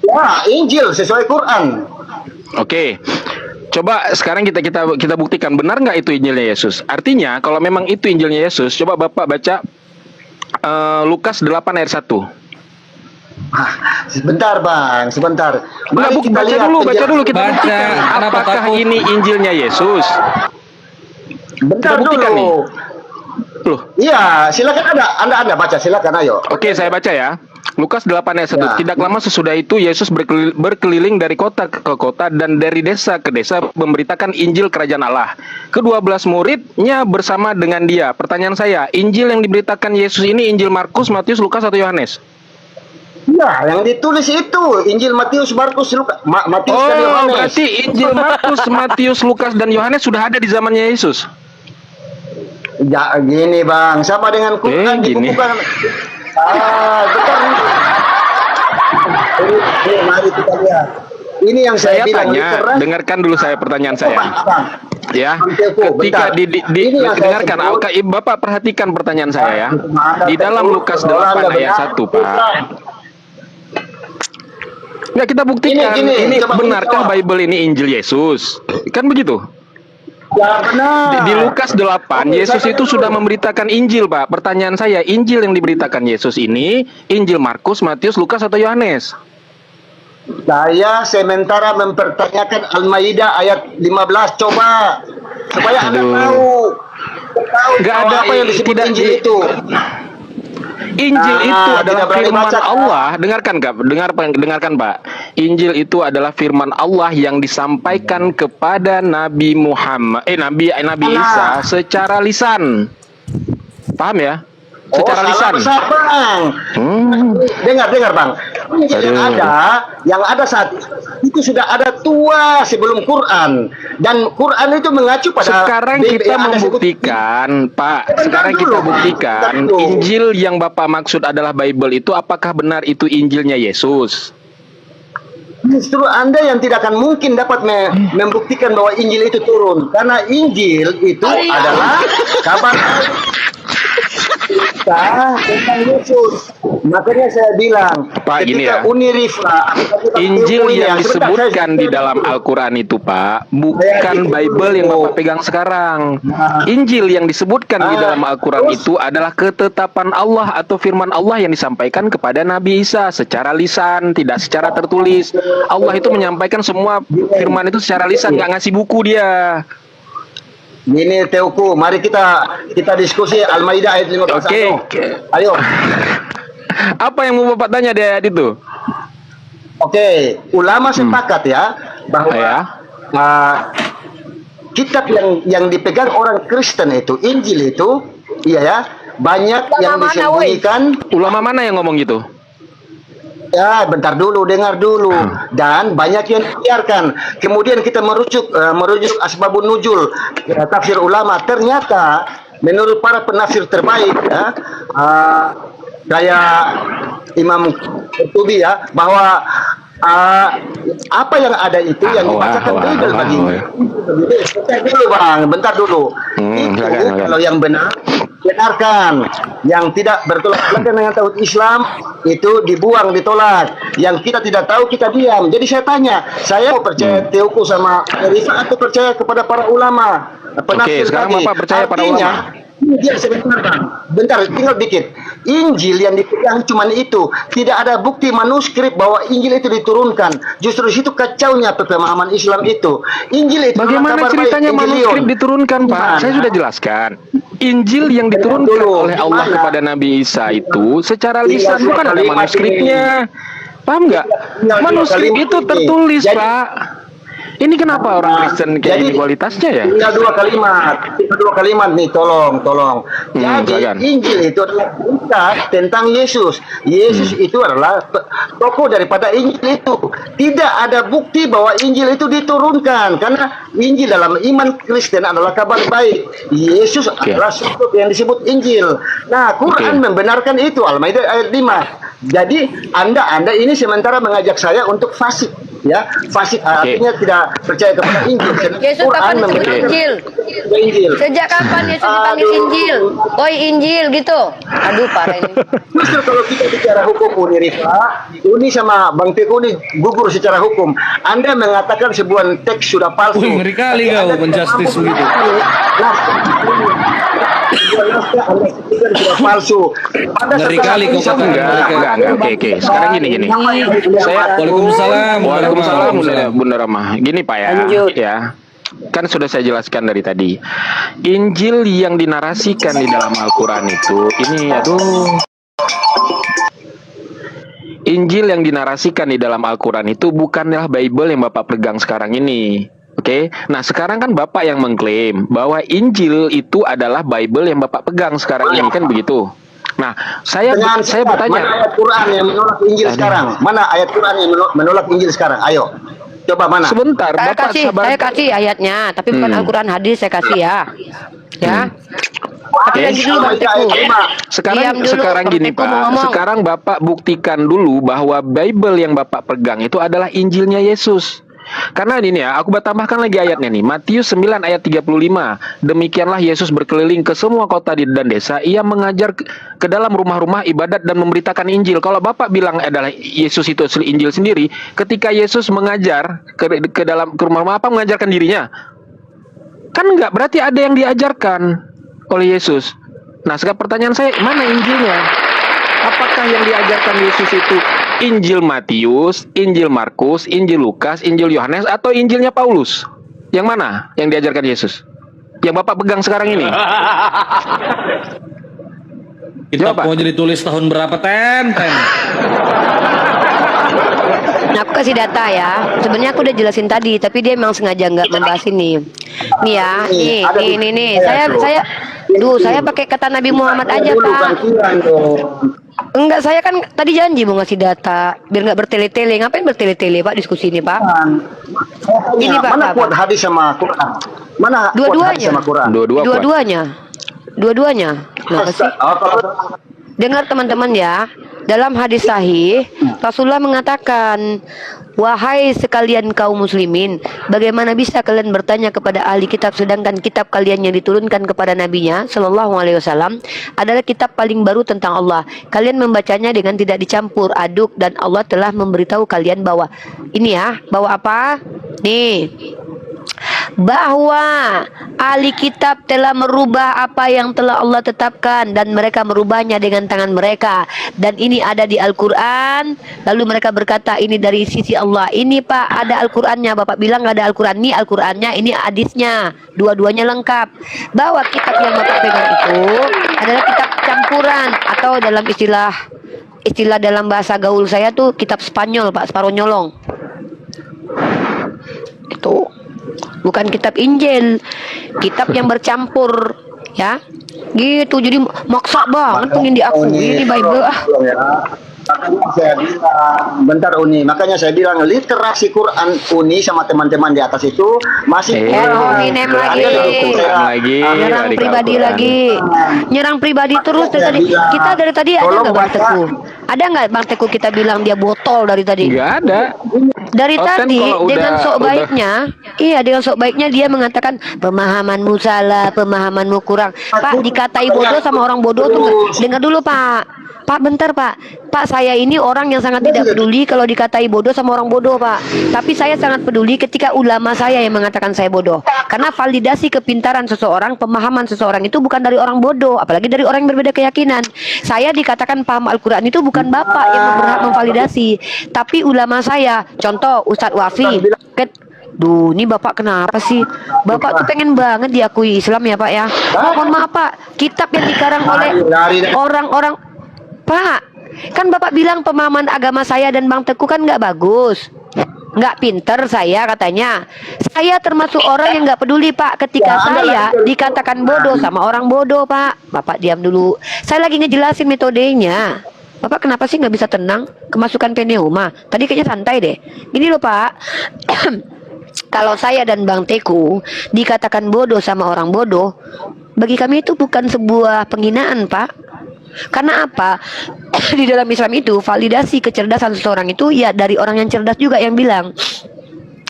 B: Ya, Injil sesuai Quran.
E: Oke. Coba sekarang kita buktikan benar nggak itu Injilnya Yesus. Artinya kalau memang itu Injilnya Yesus, coba Bapak baca Lukas 8 ayat 1.
B: Sebentar Bang, sebentar.
E: Baca dulu kita
D: Baca.
E: buktikan
D: Kenapa
E: apakah
D: takut?
E: ini Injilnya Yesus.
B: Bentar
E: Kita buktikan
B: dulu.
E: Loh.
B: Iya, silakan Anda baca, silakan ayo.
E: Oke, saya baca ya. Lukas 8 ayat 1.
B: Ya.
E: Tidak lama sesudah itu Yesus berkeliling dari kota ke kota dan dari desa ke desa memberitakan Injil Kerajaan Allah. Kedua-belas muridnya bersama dengan dia. Pertanyaan saya, Injil yang diberitakan Yesus ini Injil Markus, Matius, Lukas atau Yohanes?
B: Ya, yang ditulis itu Injil Matius, Markus, Lukas, Matius dan
E: Oh,
B: Yohanes.
E: berarti Injil Markus, Matius, Lukas dan Yohanes sudah ada di zamannya Yesus.
B: Ya, gini Bang, sama dengan Quran
E: gini.
B: dibukukan. Bentar. Ini, mari kita lihat. Ini yang saya,
E: Saya
B: bilang
E: tanya,
B: literal.
E: dengarkan dulu pertanyaan saya.
B: Abang.
E: Ya,
B: Teguh,
E: ketika
B: bentar. Ini yang saya
E: dengarkan,
B: sebut.
E: Bapak perhatikan pertanyaan saya ya. Di dalam Lukas 8 ayat 1, Pak. Ya, kita buktikan ini
B: coba
E: benarkah
B: jawab.
E: Bible ini Injil Yesus? Kan begitu?
B: Ya benar.
E: Di Lukas 8, Yesus itu sudah memberitakan Injil, Pak. Pertanyaan saya, Injil yang diberitakan Yesus ini Injil Markus, Matius, Lukas atau Yohanes?
B: Saya sementara mempertanyakan Al-Maidah ayat 15, coba supaya Anda
E: Aduh.
B: tahu
E: Nggak
B: bahwa
E: ada,
B: apa yang disebut
E: tidak
B: Injil
E: di-
B: itu.
E: Injil itu adalah
B: tidak berani
E: firman
B: baca.
E: Allah. Dengarkan Pak. Injil itu adalah firman Allah yang disampaikan kepada Nabi Muhammad, Nabi Isa secara lisan. Paham ya? Secara lisan.
B: Besar, Bang. Dengar Bang. Injil yang ada saat itu sudah ada tua sebelum Quran, dan Quran itu mengacu pada
E: Sekarang
B: Bible
E: kita
B: yang Anda sebut.
E: membuktikan, Pak.
B: Bentar
E: Sekarang
B: dulu,
E: kita
B: Bang.
E: buktikan
B: Bentar dulu.
E: Injil yang Bapak maksud adalah Bible itu apakah benar itu Injilnya Yesus?
B: Justru Anda yang tidak akan mungkin dapat membuktikan bahwa Injil itu turun, karena Injil itu adalah kabar kita tentang Yesus. Makanya saya bilang,
E: Pak, gini
B: ketika
E: ya.
B: Uni Rifa,
E: Injil yang
B: sebentar,
E: disebutkan
B: saya-
E: di dalam Al-Quran itu, Pak, bukan Bible yang Bapak pegang sekarang. Injil yang disebutkan di dalam Al-Quran itu adalah ketetapan Allah atau firman Allah yang disampaikan kepada Nabi Isa secara lisan, tidak secara tertulis. Allah itu menyampaikan semua firman itu secara lisan, nggak ngasih buku dia.
B: Gini Teuku, mari kita diskusi Al-Maidah ayat 15. Ayo.
E: Apa yang mau Bapak tanya di ayat itu?
B: Oke, ulama sepakat ya bahwa
E: Ya.
B: kitab yang dipegang orang Kristen itu, Injil itu, iya ya, banyak yang disembunyikan.
E: Ulama mana yang ngomong gitu?
B: Ya, bentar dulu, dengar dulu. Dan banyak yang dibiarkan. Kemudian kita merujuk asbabun nuzul, tafsir ulama. Ternyata menurut para penafsir terbaik, ya, kayak Imam Qurtubi, ya, bahwa apa yang ada itu yang dibacakan Bible bagi. Bentar dulu, Bang, bentar dulu. Itu kalau yang benar benarkan, yang tidak bertolak belakang dengan tauhid Islam itu dibuang, ditolak. Yang kita tidak tahu kita diam. Jadi saya tanya, saya mau percaya Teoku sama Rifa atau percaya kepada para ulama?
E: Oke, sekarang Bapak percaya pada ulama.
B: Dia sebentar, Bang. Bentar, tinggal dikit. Injil yang dipegang cuma itu. Tidak ada bukti manuskrip bahwa Injil itu diturunkan. Justru situ kacaunya pemahaman Islam itu. Injil itu
E: Bagaimana ceritanya manuskrip diturunkan, Pak? Saya sudah jelaskan. Injil yang diturunkan oleh Allah kepada Nabi Isa itu secara lisan, bukan ada manuskripnya. Paham nggak? Manuskrip itu tertulis, Pak. Ini kenapa orang Kristen kayak gini kualitasnya ya?
B: Tinggal dua kalimat nih, tolong. Jadi Injil itu adalah berita tentang Yesus. Yesus itu adalah tokoh daripada Injil itu. Tidak ada bukti bahwa Injil itu diturunkan, karena Injil dalam iman Kristen adalah kabar baik. Yesus adalah sosok yang disebut Injil. Nah, Quran membenarkan itu, Al-Maidah ayat 5. Jadi Anda ini sementara mengajak saya untuk fasik. Ya, fasik artinya tidak percaya kepada Injil.
A: Yesus kapan disebut Injil? Sejak kapan Yesus dipanggil Injil? Oi Injil gitu. Aduh, parah ini.
B: Justru kalau kita bicara hukum, Uni Rifa, Uni sama Bang Teguh ini gugur secara hukum. Anda mengatakan sebuah teks sudah palsu.
F: Wih, ngeri kali kau menjustis begitu.
B: Sudah palsu.
F: Ngeri kali kau katakan.
E: Enggak. Oke. Sekarang gini. Waalaikumsalam, Bunda Rama. Gini Pak ya.
A: Lanjut.
E: Ya. Kan sudah saya jelaskan dari tadi. Injil yang dinarasikan di dalam Al-Quran itu, Injil yang dinarasikan di dalam Al-Quran itu bukanlah Bible yang Bapak pegang sekarang ini. Oke, nah sekarang kan Bapak yang mengklaim bahwa Injil itu adalah Bible yang Bapak pegang sekarang ini, kan begitu? Nah, saya bertanya,
B: mana ayat Quran yang menolak Injil sekarang? Mana ayat Quran yang menolak Injil sekarang? Ayo, coba mana?
E: sebentar, Bapak sabar.
A: Saya kasih ayatnya, tapi bukan Al-Quran, hadis saya kasih ya. Ya. Tapi lagi dulu Bang Teguh.
E: Sekarang gini Pak, sekarang Bapak buktikan dulu bahwa Bible yang Bapak pegang itu adalah Injilnya Yesus. Karena ini ya, aku tambahkan lagi ayatnya nih. Matius 9 ayat 35. Demikianlah Yesus berkeliling ke semua kota dan desa. Ia mengajar ke dalam rumah-rumah ibadat dan memberitakan Injil. Kalau Bapak bilang adalah Yesus itu Injil sendiri, ketika Yesus mengajar ke dalam rumah-rumah, apa mengajarkan dirinya? Kan enggak, berarti ada yang diajarkan oleh Yesus. Nah, sekarang pertanyaan saya, mana Injilnya? Apakah yang diajarkan Yesus itu Injil Matius, Injil Markus, Injil Lukas, Injil Yohanes, atau Injilnya Paulus? Yang mana yang diajarkan Yesus? Yang Bapak pegang sekarang ini?
F: Kita mau jadi tulis tahun berapa, Ten?
A: Nah, aku kasih data ya. Sebenarnya aku udah jelasin tadi, tapi dia memang sengaja nggak membahas ini. Nih ya, nih. Saya pakai kata Nabi Muhammad aja, Pak. Enggak, saya kan tadi janji mau ngasih data biar nggak bertele-tele. Ngapain bertele-tele, Pak, diskusi ini, Pak? Ini Pak,
B: mana kuat hadis sama Quran? Mana
A: dua-duanya
B: sama Quran?
A: Dua-duanya. Kenapa sih? Dengar teman-teman ya. Dalam hadis sahih, Rasulullah mengatakan, wahai sekalian kaum muslimin, bagaimana bisa kalian bertanya kepada ahli kitab sedangkan kitab kalian yang diturunkan kepada nabinya Shallallahu Alaihi Wasallam adalah kitab paling baru tentang Allah. Kalian membacanya dengan tidak dicampur aduk dan Allah telah memberitahu kalian bahwa ini ya, bahwa apa? Nih, bahwa ahli kitab telah merubah apa yang telah Allah tetapkan dan mereka merubahnya dengan tangan mereka, dan ini ada di Al-Quran. Lalu mereka berkata, ini dari sisi Allah. Ini Pak, ada Al-Qurannya. Bapak bilang gak ada Al-Quran. Ini Al-Qurannya, ini hadisnya, dua-duanya lengkap. Bahwa kitab yang Bapak pegang itu adalah kitab campuran, atau dalam istilah dalam bahasa gaul saya tuh kitab Spanyol, Pak, separuh nyolong. Itu bukan kitab Injil, kitab yang bercampur, ya, gitu. Jadi maksa banget pengen diakui ini Bible.
B: Makanya saya bilang, bentar Uni, makanya saya bilang literasi Quran Uni sama teman-teman di atas itu masih
A: Hominem lagi. Nyerang pribadi lagi. Nyerang pribadi terus dari tadi. Kita dari tadi ada nggak Bang Teguh? Ada nggak Bang Teguh kita bilang dia botol dari tadi?
E: Nggak ada.
A: Dari
E: Oten
A: tadi
E: kalau
A: dengan
E: udah-
A: sok baiknya, iya dengan sok baiknya dia mengatakan pemahamanmu salah, pemahamanmu kurang. Pak, dikatai bodoh sama orang bodoh tuh nggak- dengar dulu Pak. Pak bentar Pak. Pak, saya ini orang yang sangat tidak peduli kalau dikatai bodoh sama orang bodoh Pak. Tapi saya sangat peduli ketika ulama saya yang mengatakan saya bodoh. Karena validasi kepintaran seseorang, pemahaman seseorang itu bukan dari orang bodoh, apalagi dari orang yang berbeda keyakinan. Saya dikatakan paham Al-Quran itu bukan Bapak yang berhak memvalidasi, tapi ulama saya. Contoh Ustadz Wafi. Duh, ini Bapak kenapa sih? Bapak tuh pengen banget diakui Islam ya Pak ya. Oh, mohon maaf Pak, kitab yang dikarang oleh orang-orang. Pak, kan Bapak bilang pemahaman agama saya dan Bang Teguh kan nggak bagus, nggak pinter saya katanya. Saya termasuk orang yang nggak peduli Pak ketika saya dikatakan bodoh sama orang bodoh Pak. Bapak diam dulu, saya lagi ngejelasin metodenya. Bapak kenapa sih nggak bisa tenang? Kemasukan pneuma. Tadi kayaknya santai deh. Gini loh Pak. Kalau saya dan Bang Teguh dikatakan bodoh sama orang bodoh, bagi kami itu bukan sebuah penghinaan Pak. Karena apa? Di dalam Islam itu validasi kecerdasan seseorang itu ya dari orang yang cerdas juga yang bilang.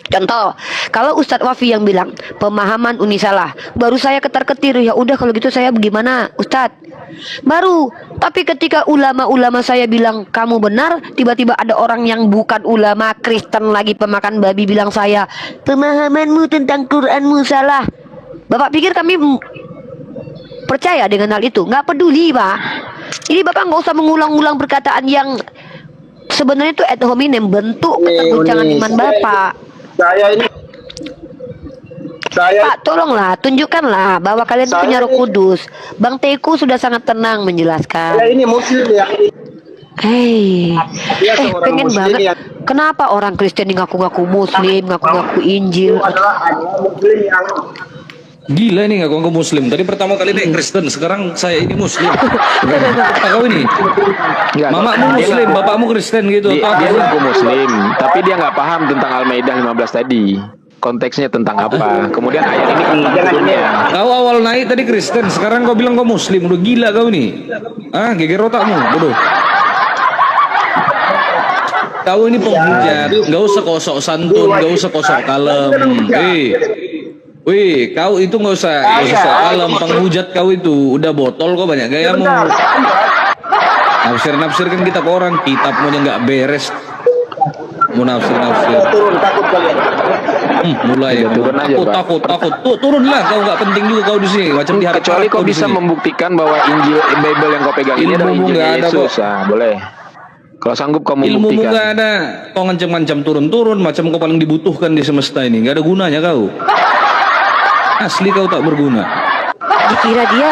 A: Contoh, kalau Ustadz Wafi yang bilang pemahaman Uni salah, baru saya ketar-ketir, ya udah kalau gitu saya bagaimana Ustadz? Baru, tapi ketika ulama-ulama saya bilang kamu benar, tiba-tiba ada orang yang bukan ulama Kristen lagi pemakan babi bilang saya pemahamanmu tentang Quranmu salah. Bapak pikir kami percaya dengan hal itu? Nggak peduli Pak. Ini Bapak nggak usah mengulang-ulang perkataan yang sebenarnya itu ad hominem, bentuk keterguncangan iman Bapak. Pak, tolonglah, tunjukkanlah bahwa kalian itu punya Roh Kudus. Bang Teguh sudah sangat tenang menjelaskan.
B: Saya ini muslim ya.
A: Hei,
B: Dia seorang
A: pengen
B: muslim
A: banget.
B: yang
A: Kenapa orang Kristen ngaku-ngaku Muslim, ngaku-ngaku Injil?
B: adalah muslim yang
F: Gila ini ngaku Muslim. Tadi pertama kali dia Kristen, sekarang saya ini Muslim. Apa kau ini?
E: Nggak,
F: Mamamu
E: dia
F: Muslim,
E: ngaku-
F: bapakmu Kristen gitu.
E: Dia,
F: Apa
E: dia
F: sih?
E: ngaku Muslim, tapi dia nggak paham tentang Al-Maidah 15 tadi. Konteksnya tentang apa? Kemudian ayat ini turunnya.
F: Kau awal naik tadi Kristen, sekarang kau bilang kau Muslim. Udah gila kau nih. Ah, geger otakmu, bodoh. Kau ini penghujat, nggak usah kau sok santun, nggak usah kau sok kalem. Wih, kau itu nggak usah sok kalem, penghujat kau itu udah botol kau banyak gayamu. Nafsir kan kita ke orang, kitabmu aja nggak beres. Mau nafsir.
B: turun takut kalian.
F: Mulai
E: Ya, turun aja, Pak.
F: takut. Turunlah, kau nggak penting juga kau di sini. Macam di harap
E: Kecuali kau bisa membuktikan bahwa Injil Bible yang kau pegang ini adalah
F: Ilmumu
E: Injil
F: nggak ada,
E: Yesus. Nah, boleh. Kalau sanggup kau
F: ilmumu
E: membuktikan.
F: nggak ada. Kau ngancam-ngancam turun, macam kau paling dibutuhkan di semesta ini. Nggak ada gunanya kau. Asli kau tak berguna.
A: Dikira dia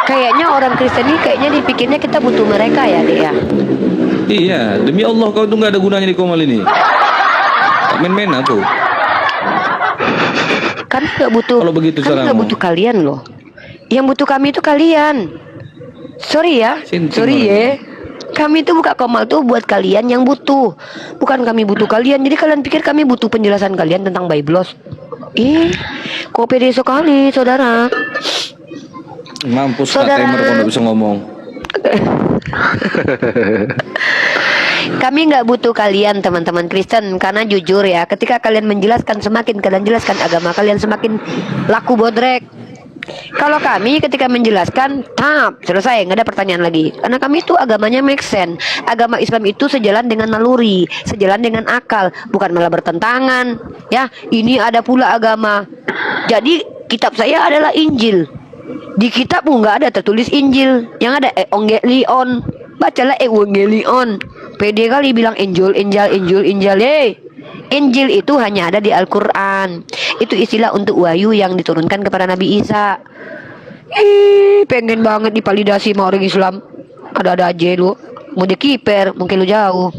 A: kayaknya orang Kristen ini kayaknya dipikirnya kita butuh mereka ya deh ya.
F: Iya, demi Allah kau tuh nggak ada gunanya di Komal ini. Tak main-main aku.
A: Kan nggak butuh.
F: Kalau begitu
A: kan nggak
F: caramu.
A: butuh kalian loh. Yang butuh kami itu kalian. Sorry ya,
F: Sinting
A: sorry
F: orang.
A: ya. Kami tuh buka Komal tuh buat kalian yang butuh. Bukan kami butuh kalian. Jadi kalian pikir kami butuh penjelasan kalian tentang Biblos. Kok pede sekali, saudara.
F: Mampus
A: Saudara.
F: Kak Temer kau nggak bisa ngomong.
A: Kami nggak butuh kalian teman-teman Kristen. Karena jujur ya, ketika kalian menjelaskan, semakin kalian jelaskan agama kalian semakin laku bodrek. Kalau kami ketika menjelaskan, selesai, nggak ada pertanyaan lagi. Karena kami itu agamanya make sense. Agama Islam itu sejalan dengan naluri, sejalan dengan akal, bukan malah bertentangan. Ya, ini ada pula agama. Jadi kitab saya adalah Injil. Di kitabmu nggak ada tertulis Injil, yang ada Evangelion. Bacalah Evangelion. Pede kali bilang Injil. Injil itu hanya ada di Al-Quran. Itu istilah untuk wahyu yang diturunkan kepada Nabi Isa. Pengen banget dipalidasi sama orang Islam. Ada-ada aja lu. Mau jadi kiper, mungkin lu jauh.